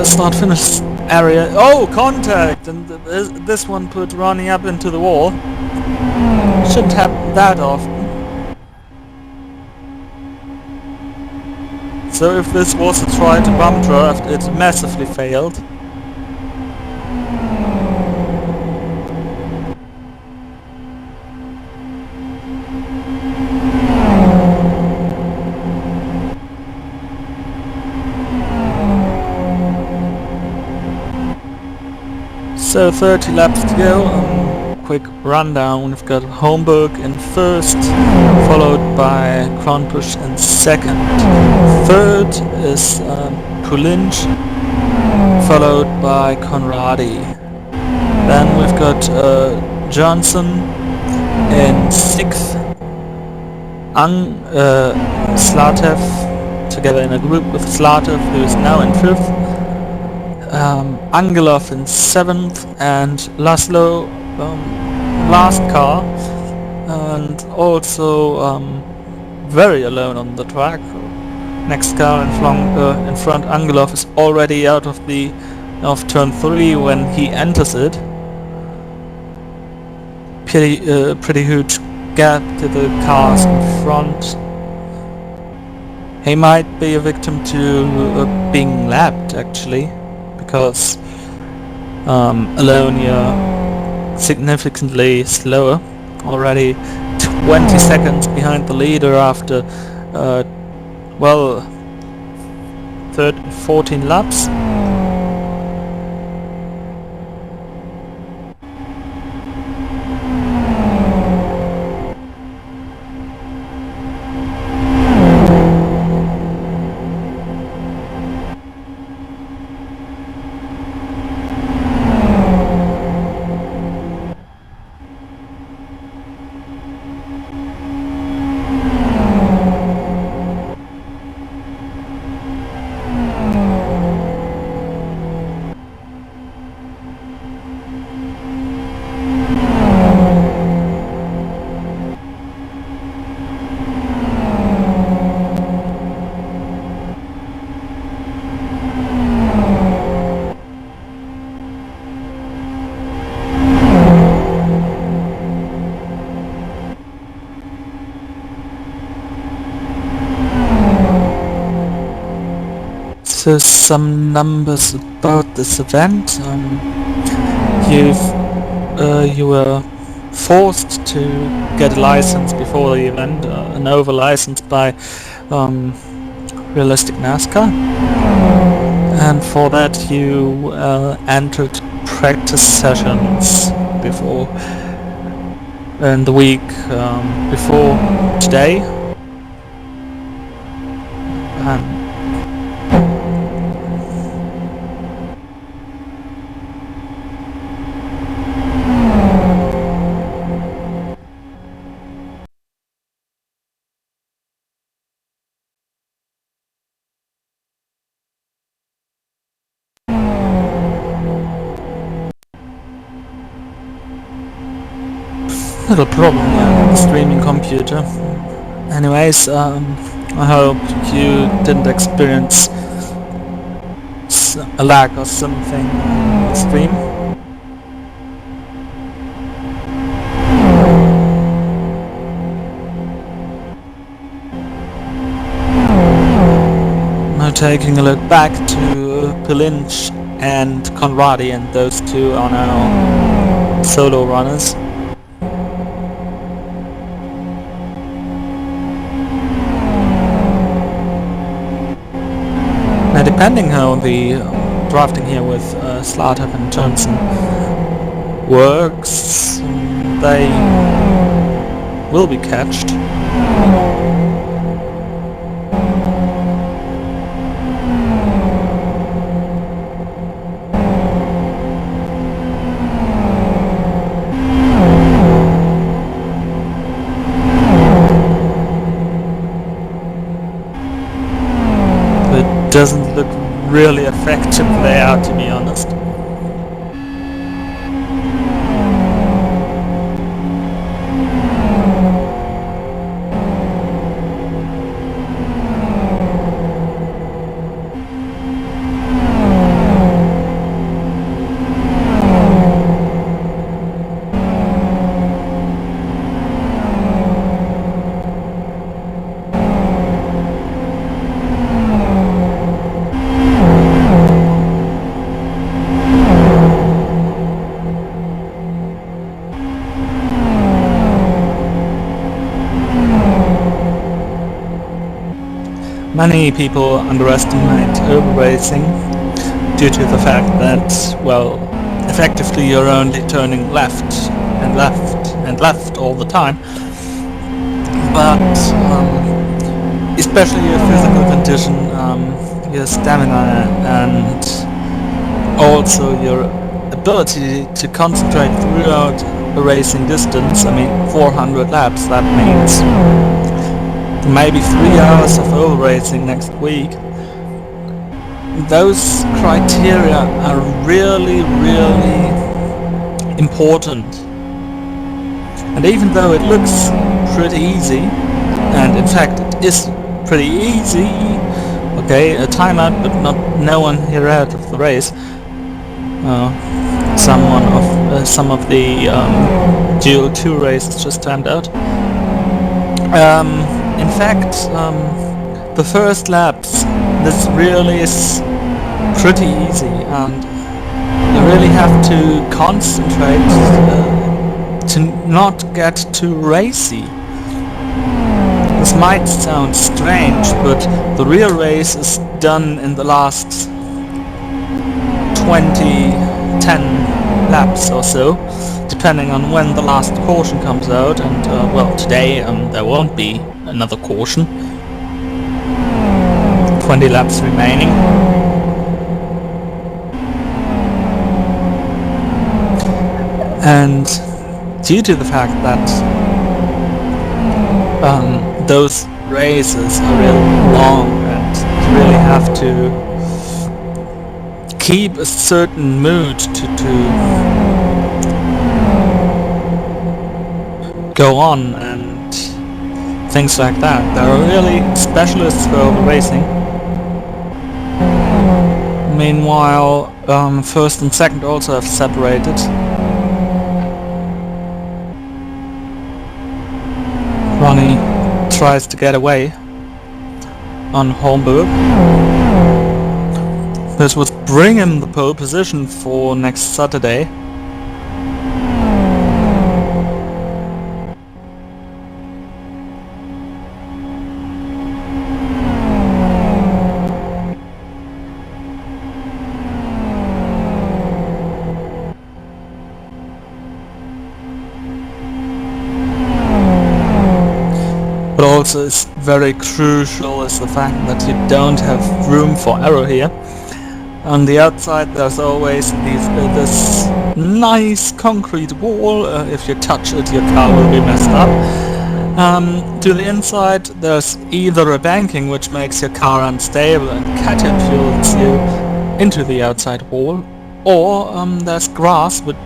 Start finish area. Oh, contact! And this one put Ronnie up into the wall. Shouldn't happen that often. So if this was a try to bump draft, it massively failed. So 30 laps to go. Quick rundown. We've got Holmberg in first, followed by Kronpusch in second. Third is Pulinch, followed by Conradi. Then we've got Johnson in sixth, Slatev to together in a group with Zlatov, who is now in 5th, Angelov in 7th, and Laszlo last car, and also very alone on the track. Next car in front, Angelov is already out of turn 3 when he enters it. Pretty huge gap to the cars in front. He might be a victim to being lapped, actually, because alone you're significantly slower, already 20 seconds behind the leader after 14 laps. So some numbers about this event. You were forced to get a license before the event, an over license by Realistic NASCAR, and for that you entered practice sessions before in the week before today. And little problem with the streaming computer. Anyways, I hope you didn't experience a lag or something on the stream. Now taking a look back to Pilinch and Conradi, and those two are now solo runners. Now, depending how the drafting here with Zlatov and Johnson works, they will be catched. Doesn't look really effective there, to be honest. Many people underestimate over-racing due to the fact that, well, effectively you're only turning left and left and left all the time. But especially your physical condition, your stamina, and also your ability to concentrate throughout a racing distance. I mean, 400 laps, that means maybe 3 hours of over racing next week. Those criteria are really, really important. And even though it looks pretty easy, and in fact it is pretty easy, okay, a timeout, but no one here out of the race. Some of the Duel 2 races just timed out. In fact, the first laps, this really is pretty easy, and you really have to concentrate to not get too racy. This might sound strange, but the real race is done in the last 10 laps or so, depending on when the last caution comes out, and well, today there won't be another caution. 20 laps remaining. And due to the fact that those races are really long and you really have to keep a certain mood to go on and things like that. There are really specialists for the racing. Meanwhile, first and second also have separated. Ronnie tries to get away on Holmberg. This would bring him the pole position for next Saturday. But also is very crucial is the fact that you don't have room for error here. On the outside there's always this nice concrete wall. If you touch it your car will be messed up. To the inside there's either a banking which makes your car unstable and catapults you into the outside wall, or there's grass which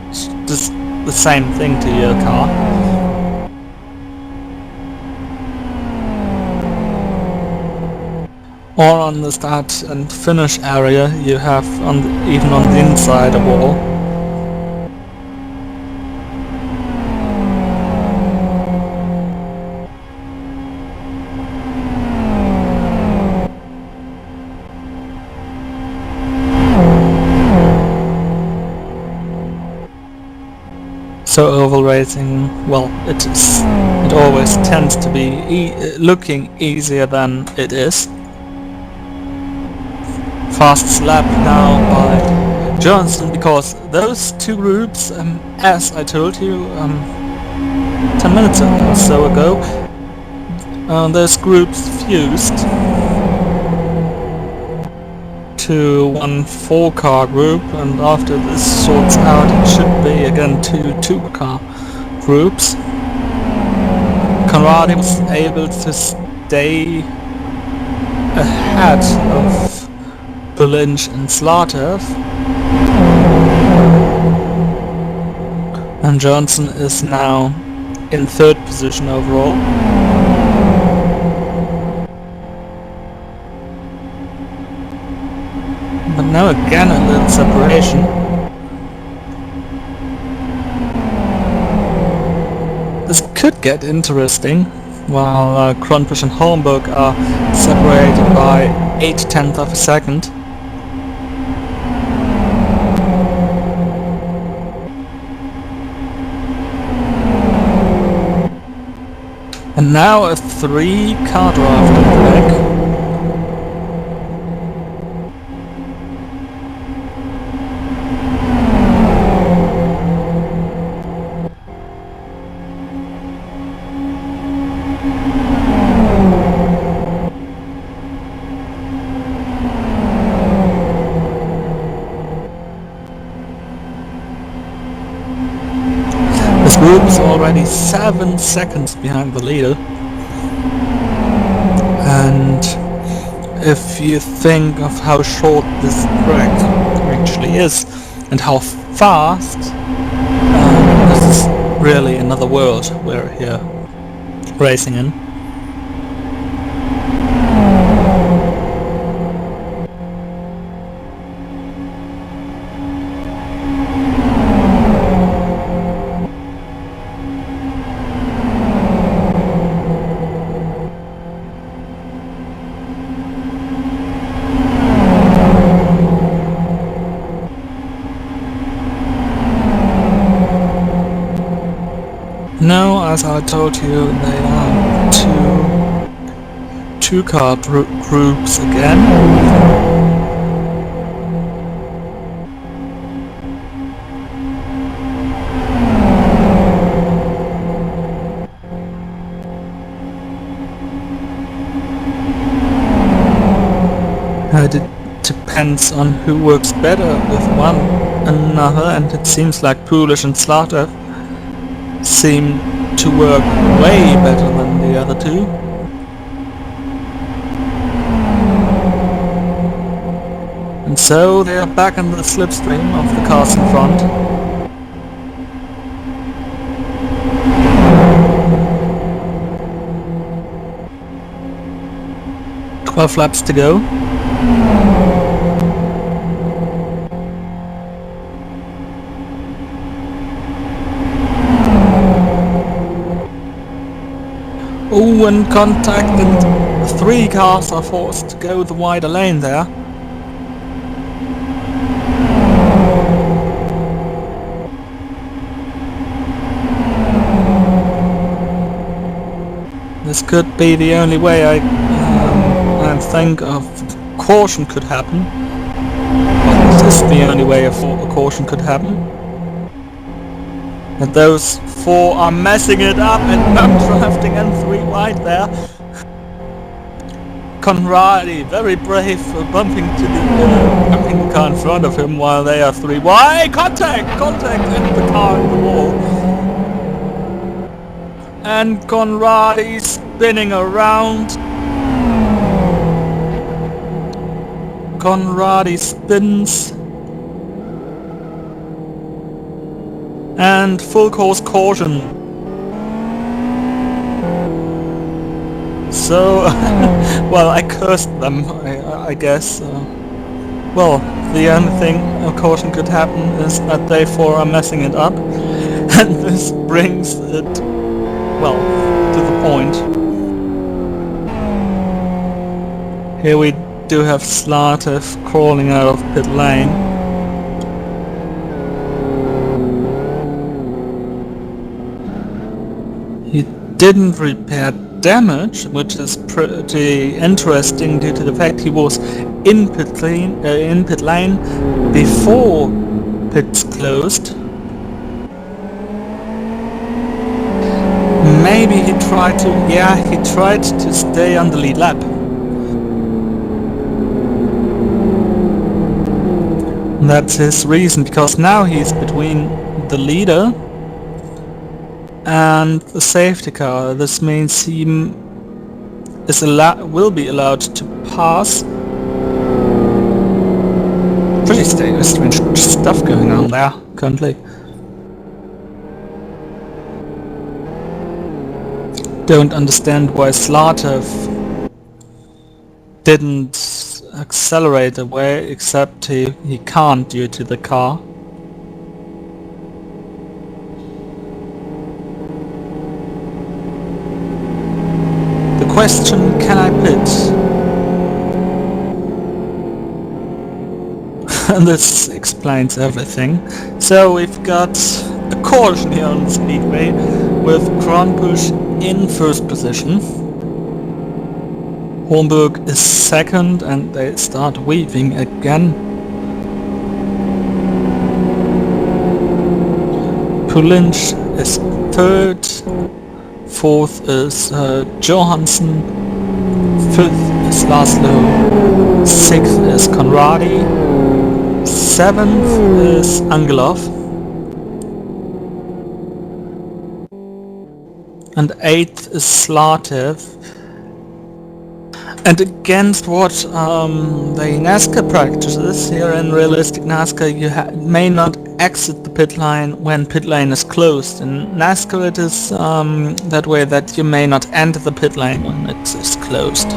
does the same thing to your car. Or on the start and finish area you have even on the inside a wall. So oval racing, well, it always tends to be looking easier than it is. Fast lap now by Johnson, because those two groups, as I told you 10 minutes or so ago, those groups fused to one 4-car group, and after this sorts out it should be again 2 2-car groups. Conradi was able to stay ahead of Berlinch and Slattev, and Johnson is now in 3rd position overall. But now again a little separation. This could get interesting, while Kronbusch and Holmberg are separated by 0.8 of a second. And now a 3-car draft in the back. This group is already 7 seconds behind the leader. And if you think of how short this track actually is and how fast, this is really another world we're here racing in. Now, as I told you, they are two car groups again. It depends on who works better with one another, and it seems like Polish and Slaughter seem to work way better than the other two. And so they are back in the slipstream of the cars in front. "12 laps to go. Oh, and contact, and 3 cars are forced to go the wider lane there. This could be the only way I think of caution could happen. Well, this is the only way a caution could happen. And those 4 are messing it up and not drafting in 3 wide there. Conradi, very brave, bumping the car in front of him while they are 3 wide. Contact in the car in the wall. And Conradi spinning around. Conradi spins. And full course caution. So, well, I cursed them, I guess. Well, the only thing a caution could happen is that they 4 are messing it up. And this brings it, well, to the point. Here we do have Slatev crawling out of pit lane. He didn't repair damage, which is pretty interesting due to the fact he was in pit lane before pits closed. Maybe he tried to stay on the lead lap. That's his reason, because now he's between the leader and the safety car. This means he will be allowed to pass. Pretty strange stuff going on there currently. Don't understand why Slatev didn't accelerate away, except he can't due to the car. The question, can I pit? And this explains everything. So we've got a caution here on the speedway with Kronbusch in first position. Hornburg is second, and they start weaving again. Pulinch is third, fourth is Johansson, fifth is Laszlo, sixth is Conradi, seventh is Angelov, and eighth is Slatev. And against what the NASCAR practices, here in realistic NASCAR you may not exit the pit line when pit lane is closed. In NASCAR it is that way, that you may not enter the pit lane when it is closed.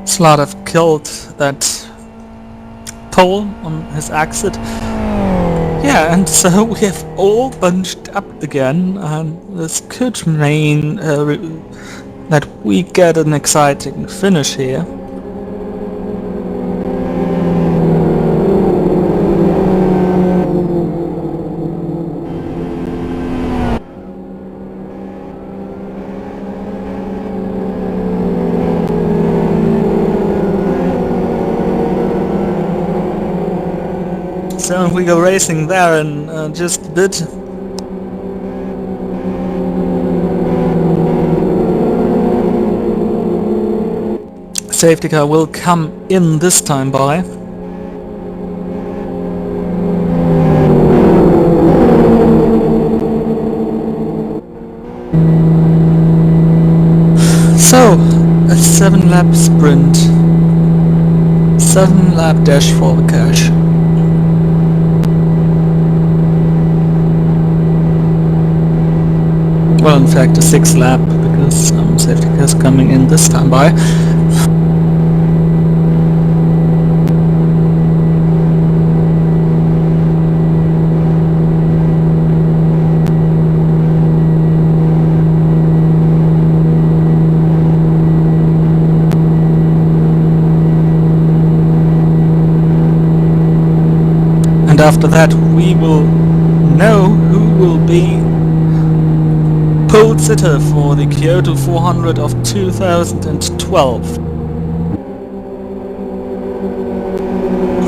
Slaughter killed that pole on his exit. Yeah, and so we have all bunched up again, and this could mean that we get an exciting finish here. So we go racing there in just a bit. Safety car will come in this time by. So, a 7-lap sprint. 7-lap dash for the cash. Well, in fact, a 6-lap, because safety car is coming in this time by. And after that we will know who will be pole sitter for the Kyoto 400 of 2012.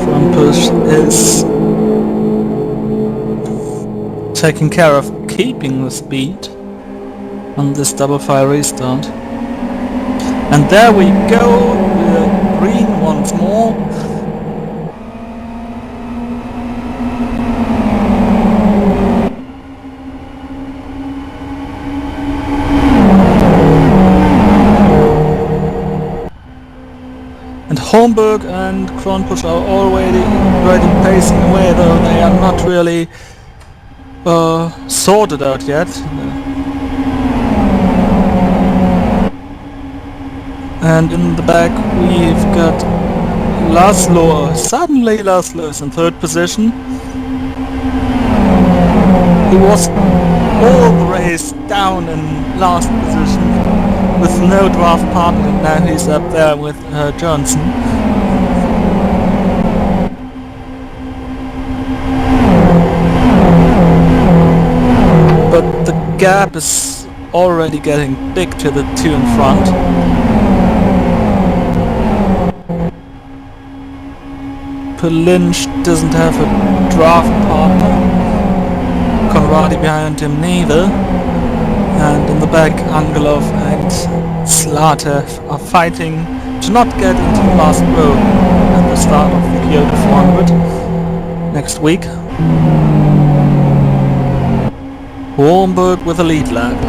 Front push is taking care of keeping the speed on this double fire restart. And there we go, we're green once more. And Holmberg and Kronpusch are already pacing away, though they are not really sorted out yet. And in the back we've got Laszlo. Suddenly Laszlo is in third position. He was all the race down in last position with no draft partner, and now he's up there with Johnson. But the gap is already getting big to the two in front. Lynch doesn't have a draft partner. Conradi behind him neither. And in the back, Angelov and Slaughter are fighting to not get into the last row at the start of the Kyoto 400 next week. Warmberg with a lead lap.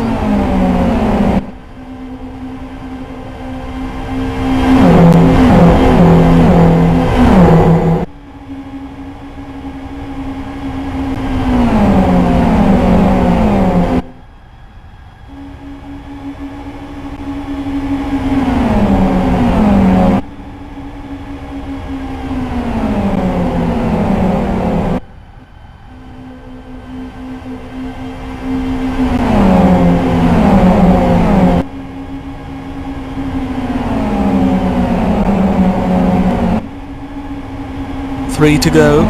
Three to go.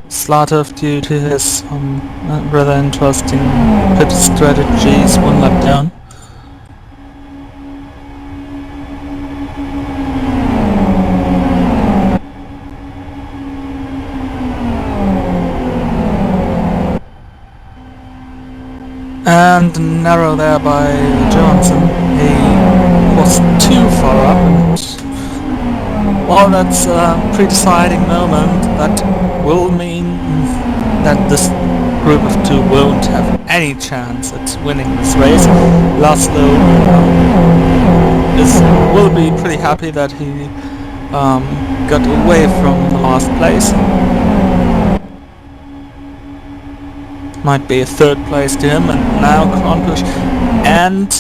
Slaughter, due to his rather interesting pit strategies, 1 lap down. And narrow there by Johnson. He was too far up, and well, that's a pretty deciding moment that will mean that this group of two won't have any chance at winning this race. Laszlo will be pretty happy that he got away from the last place. Might be a third place to him, and now Kronbusch and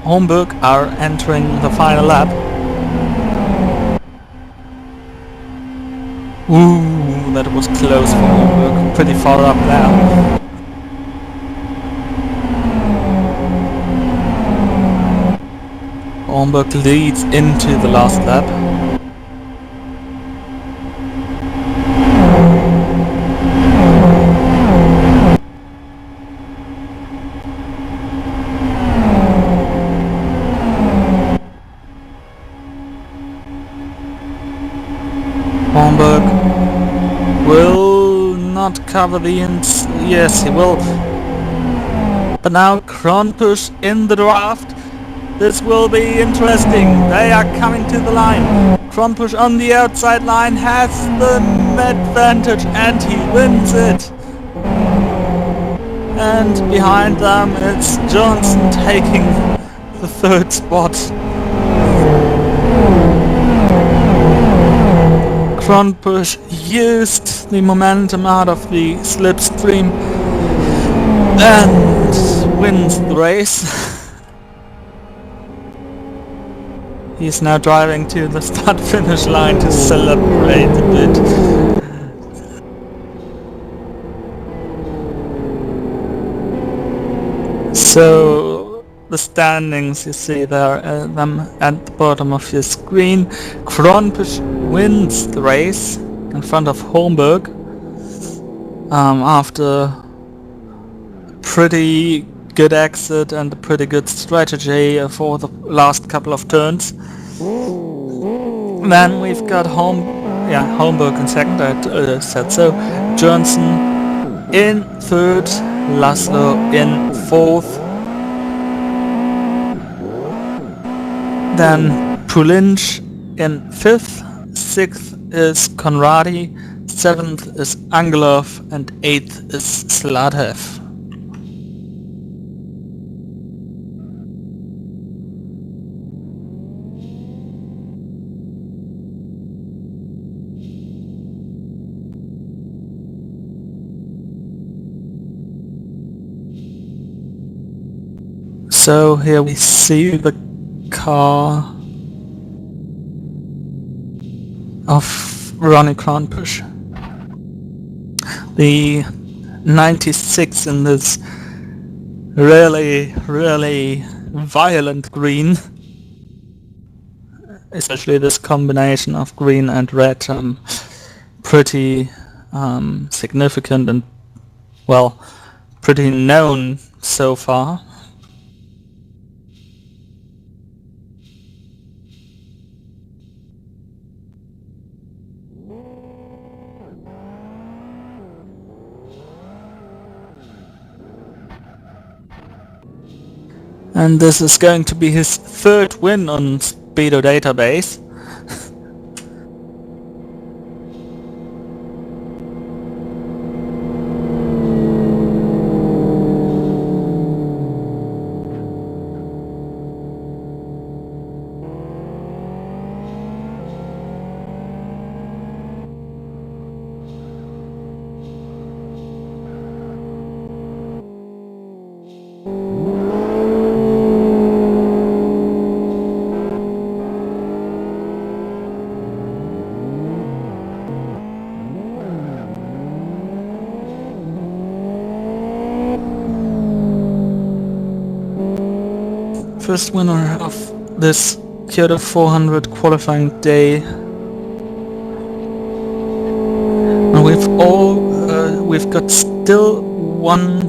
Homburg are entering the final lap. Ooh, that was close for Homburg, pretty far up there. Homburg leads into the last lap. Homburg will not cover the ins. Yes, he will. But now Kronbusch in the draft. This will be interesting. They are coming to the line. Kronbusch on the outside line has the advantage and he wins it. And behind them it's Johnson taking the third spot. Kronbusch used the momentum out of the slipstream and wins the race. He's now driving to the start-finish line to celebrate a bit. So the standings you see there, them at the bottom of your screen. Kronbusch wins the race in front of Homburg after pretty good exit and a pretty good strategy for the last couple of turns. Then we've got Homburg in second, I said so. Johnson in third, Laszlo in fourth. Then Pulinch in fifth, sixth is Conradi, seventh is Angelov, and eighth is Sladev. So here we see the car of Ronnie Kronbusch. The 96 in this really violent green. Especially this combination of green and red, pretty significant and, well, pretty known so far. And this is going to be his third win on Speedo database. First winner of this Kyoto 400 qualifying day. And we've got still one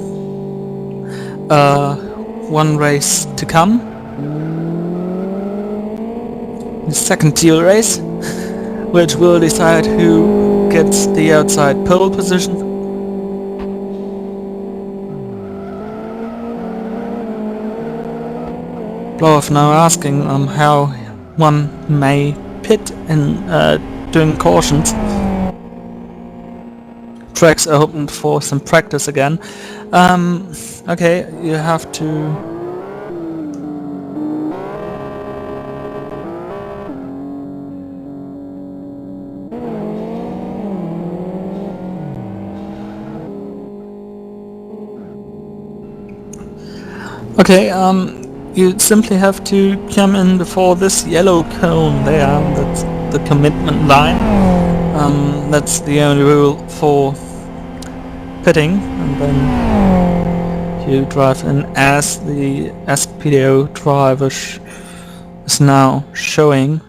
race to come. The second teal race, which will decide who gets the outside pole position. Blow-off now asking how one may pit in doing cautions. Tracks are opened for some practice again. Okay, you have to... Okay, you simply have to come in before this yellow cone there. That's the commitment line. That's the only rule for pitting, and then you drive in as the SPDO driver is now showing.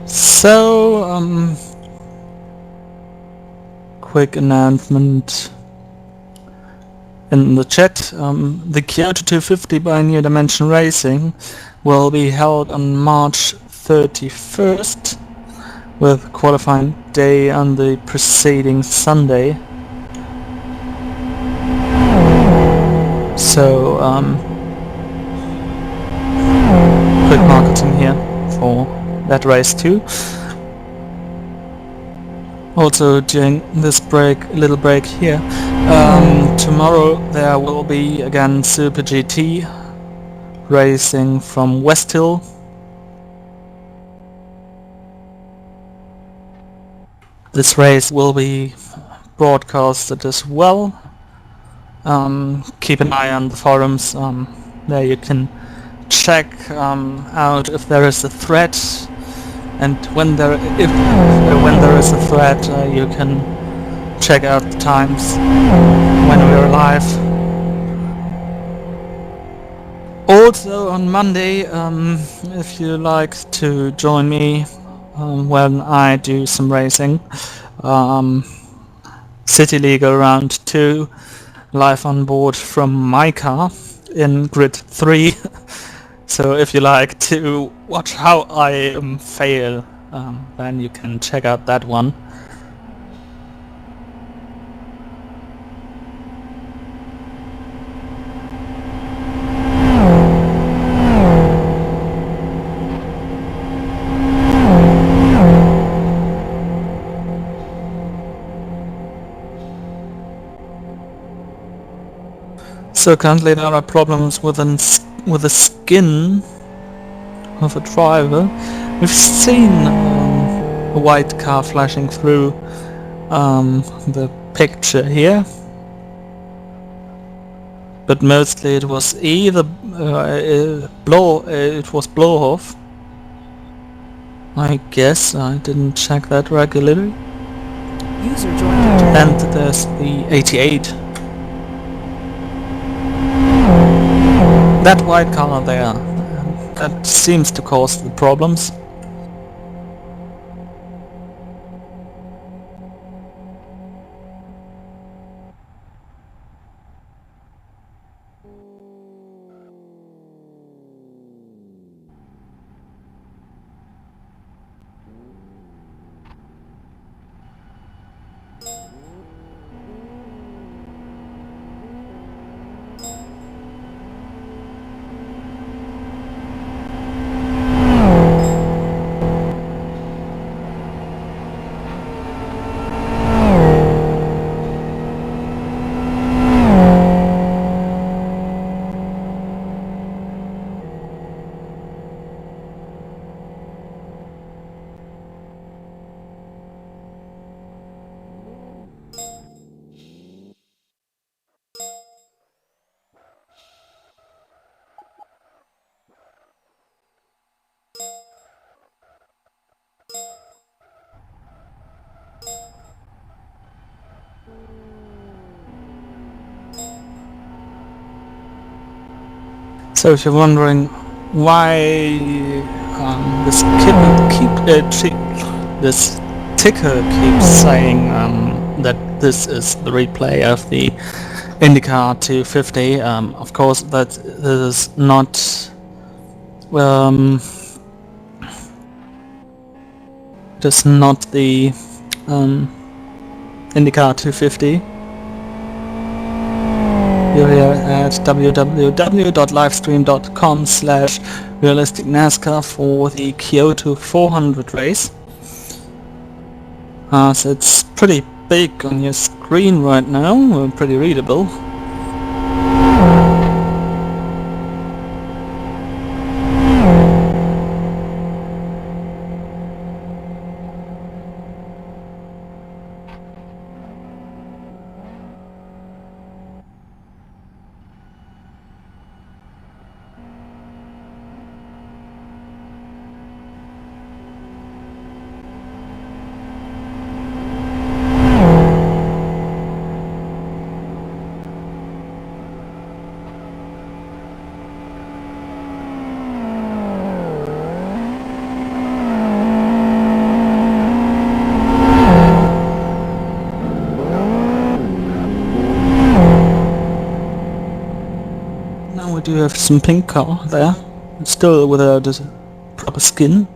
So, quick announcement in the chat. The Kyoto 250 by New Dimension Racing will be held on March 31st, with qualifying day on the preceding Sunday. So, quick marketing here for that race too. Also during this break, little break here, tomorrow there will be again Super GT racing from West Hill. This race will be broadcasted as well. Keep an eye on the forums, there you can check out if there is a threat, and when there is a threat, you can check out the times when we're live. Also on Monday, if you like to join me when I do some racing, City League Round 2, live on board from my car in Grid 3. So if you like to watch how I fail, then you can check out that one. So currently there are problems with the skin of a driver. We've seen a white car flashing through the picture here, but mostly it was either it was blow-off. I guess I didn't check that regularly. User joined your channel. And there's the 88. That white car there, that seems to cause the problems. So if you're wondering why this ticker keeps saying that this is the replay of the IndyCar 250, of course that this is not the IndyCar 250. You're here at www.livestream.com/realisticnascar for the Kyoto 400 race. So it's pretty big on your screen right now, pretty readable. Now we do have some pink car there, still without a proper skin.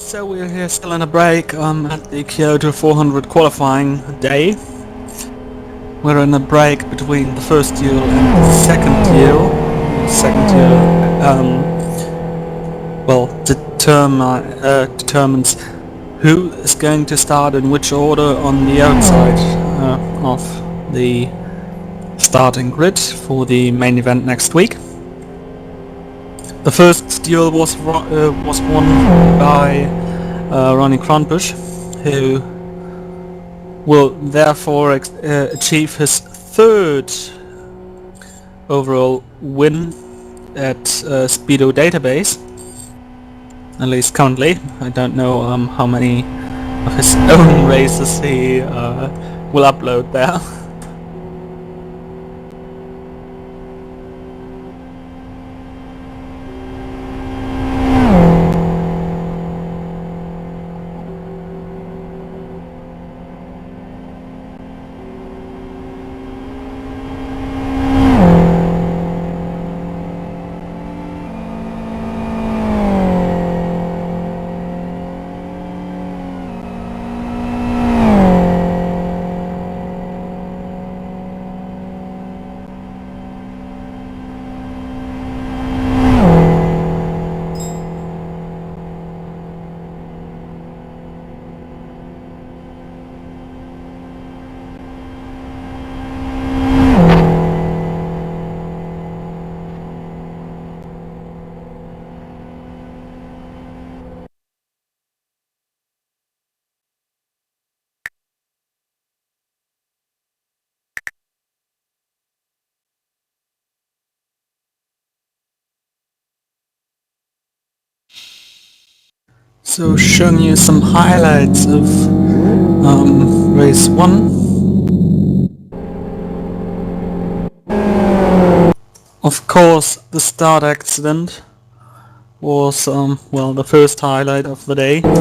So we're here still in a break at the Kyoto 400 qualifying day. We're in a break between the first duel and the second duel. The second duel, determines who is going to start in which order on the outside of the starting grid for the main event next week. The first duel was won by Ronnie Kronbusch, who will therefore achieve his third overall win at Speedo database, at least currently. I don't know how many of his own races he will upload there. So showing you some highlights of race 1. Of course, the start accident was the first highlight of the day. Green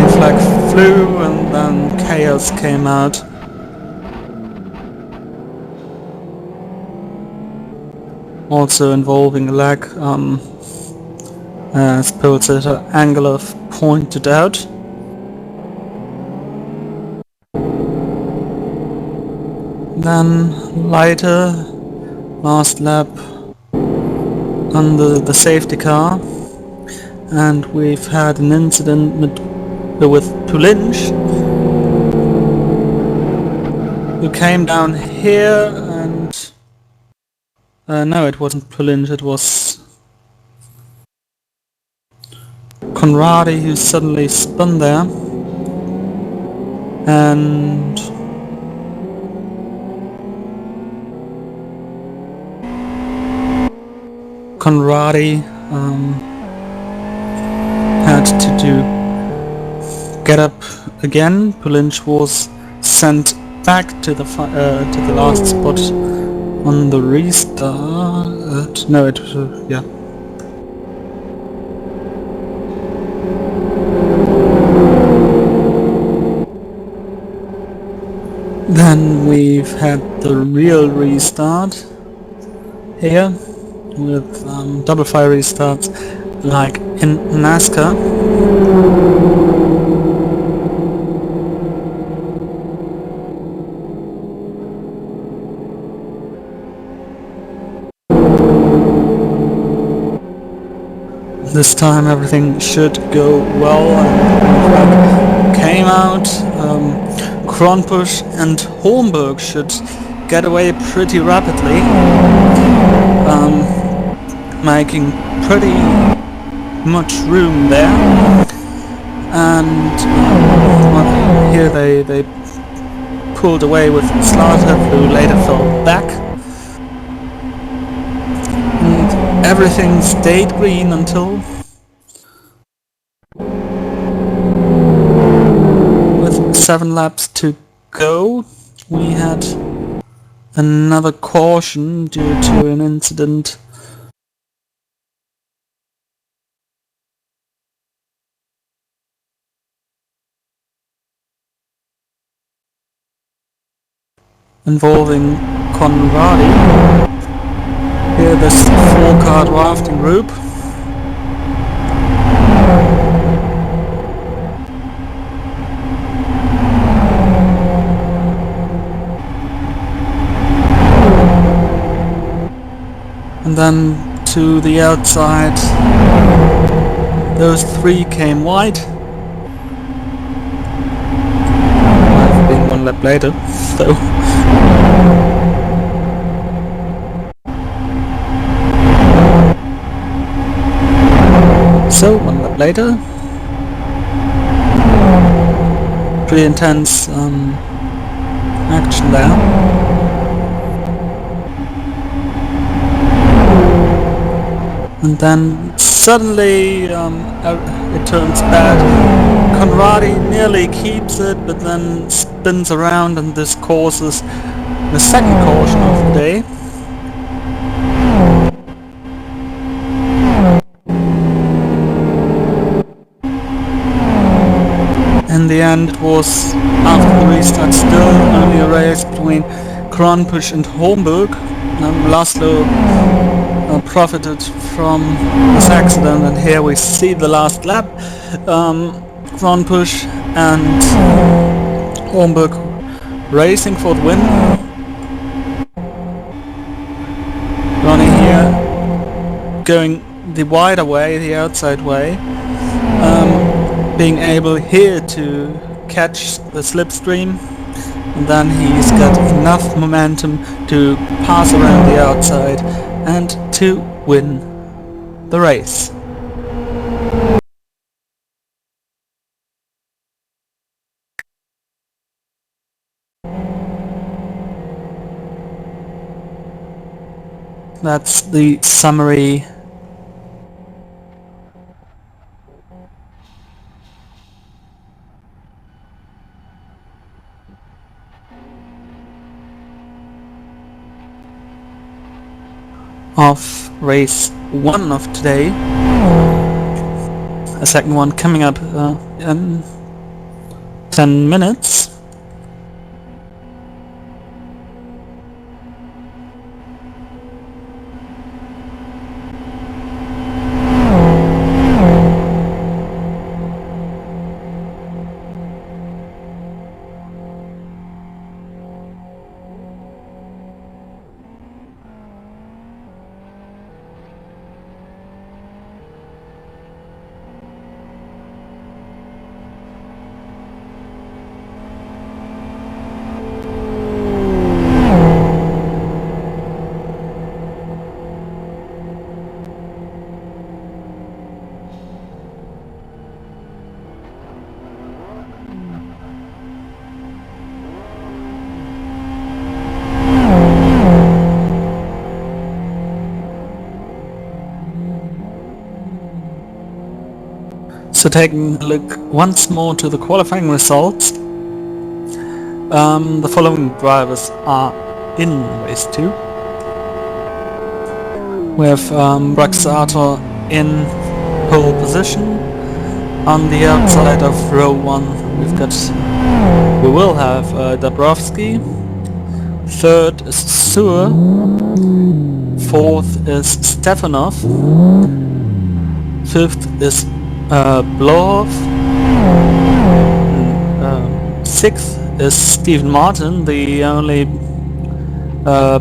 flag flew and then chaos came out. Also involving a lag, as Pilsiter Angelov pointed out. Then later, last lap under the safety car, and we've had an incident with Pulinj, who came down here and... no, it wasn't Pulinj, it was Conradi who suddenly spun there, and Conradi had to get up again. Pulinj was sent back to the last spot on the restart. No, it was yeah. Then we've had the real restart here with double fire restarts like in NASCAR. This time everything should go well, and the came out. Kronpusch and Holmberg should get away pretty rapidly, making pretty much room there. And well, here they pulled away with Slaughter, who later fell back. And everything stayed green until, with 7 laps to go, we had another caution due to an incident involving Conradi. Here this 4-car drafting group. And then to the outside, those 3 came wide. Might have been 1 lap later, though. So 1 lap later, pretty intense action there. And then suddenly it turns bad. Conradi nearly keeps it, but then spins around, and this causes the second caution of the day. In the end, it was, after the restart, still only a race between Kronpusch and Holmberg. Laszlo profited from this accident, and here we see the last lap. Kronpusch and Holmberg racing for the win. Ronnie here going the wider way, the outside way, being able here to catch the slipstream, and then he's got enough momentum to pass around the outside and to win the race. That's the summary of race 1 of today. A second one coming up in 10 minutes. So taking a look once more to the qualifying results, the following drivers are in race 2. We have Braxator in pole position. On the outside of row 1 we've got will have Dabrowski. Third is Sur. Fourth is Stefanov. Fifth is Blov. Sixth is Stephen Martin, the only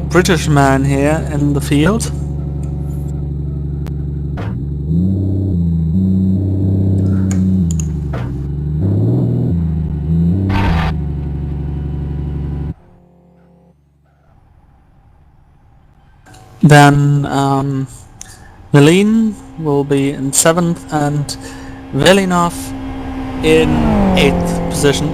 British man here in the field. Then Melin will be in 7th and Velinov in 8th position.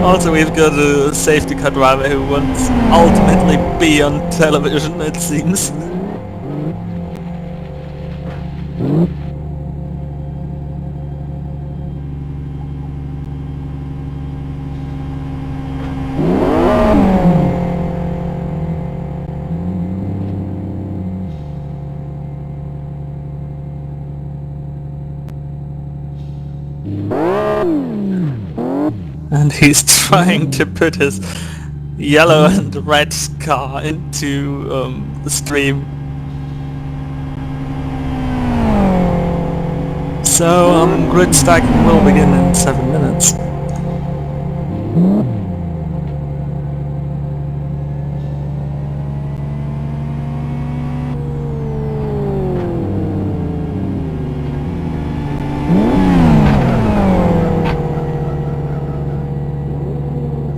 Also, we've got a safety car driver who wants ultimately be on television, it seems. And he's trying to put his yellow and red car into the stream. So grid stacking will begin in 7 minutes.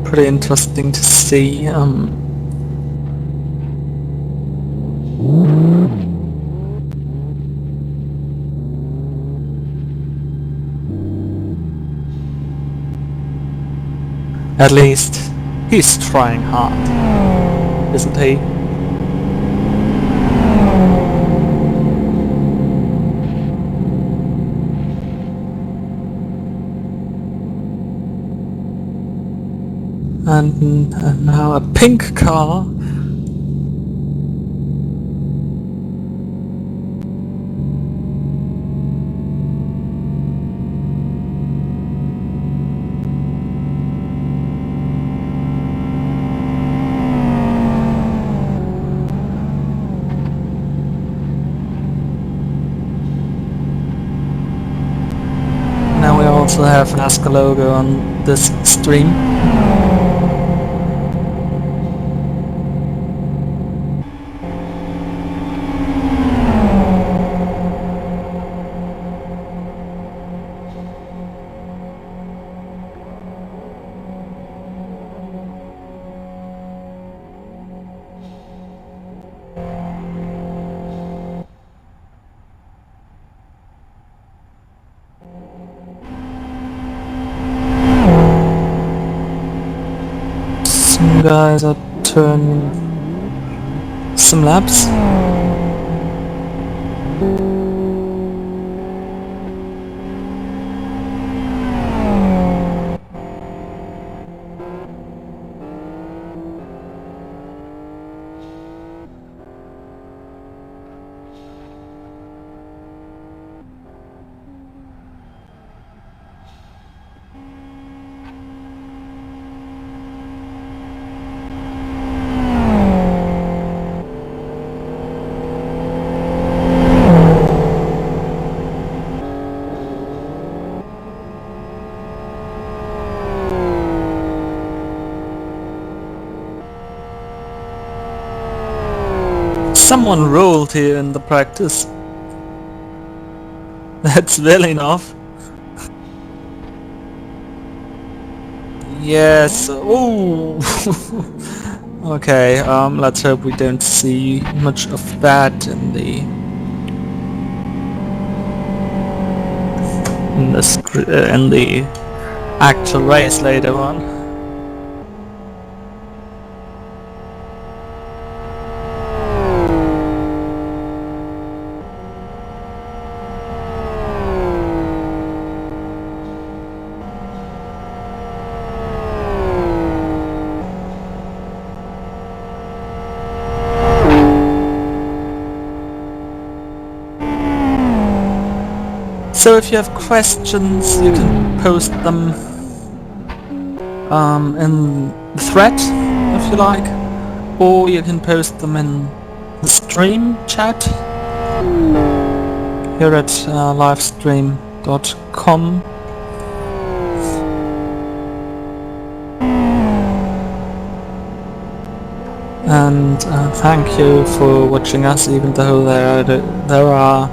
Pretty interesting to see. At least he's trying hard, isn't he? And now a pink car. Now we also have NASCAR logo on this stream. Some guys are turning some laps. Someone rolled here in the practice. That's Velinov. Yes. Oh. Okay. Let's hope we don't see much of that in the in in the actual race later on. So if you have questions, you can post them in the thread, if you like, or you can post them in the stream chat here at livestream.com. And thank you for watching us, even though there are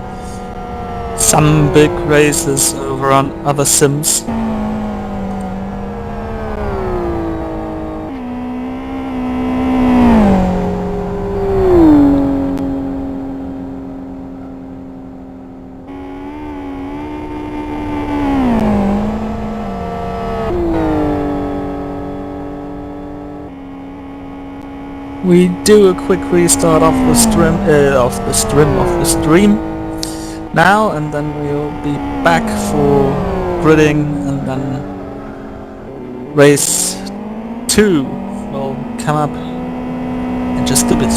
some big races over on other sims. We do a quick restart of the stream now, and then we'll be back for gridding, and then race 2 will come up in just a bit.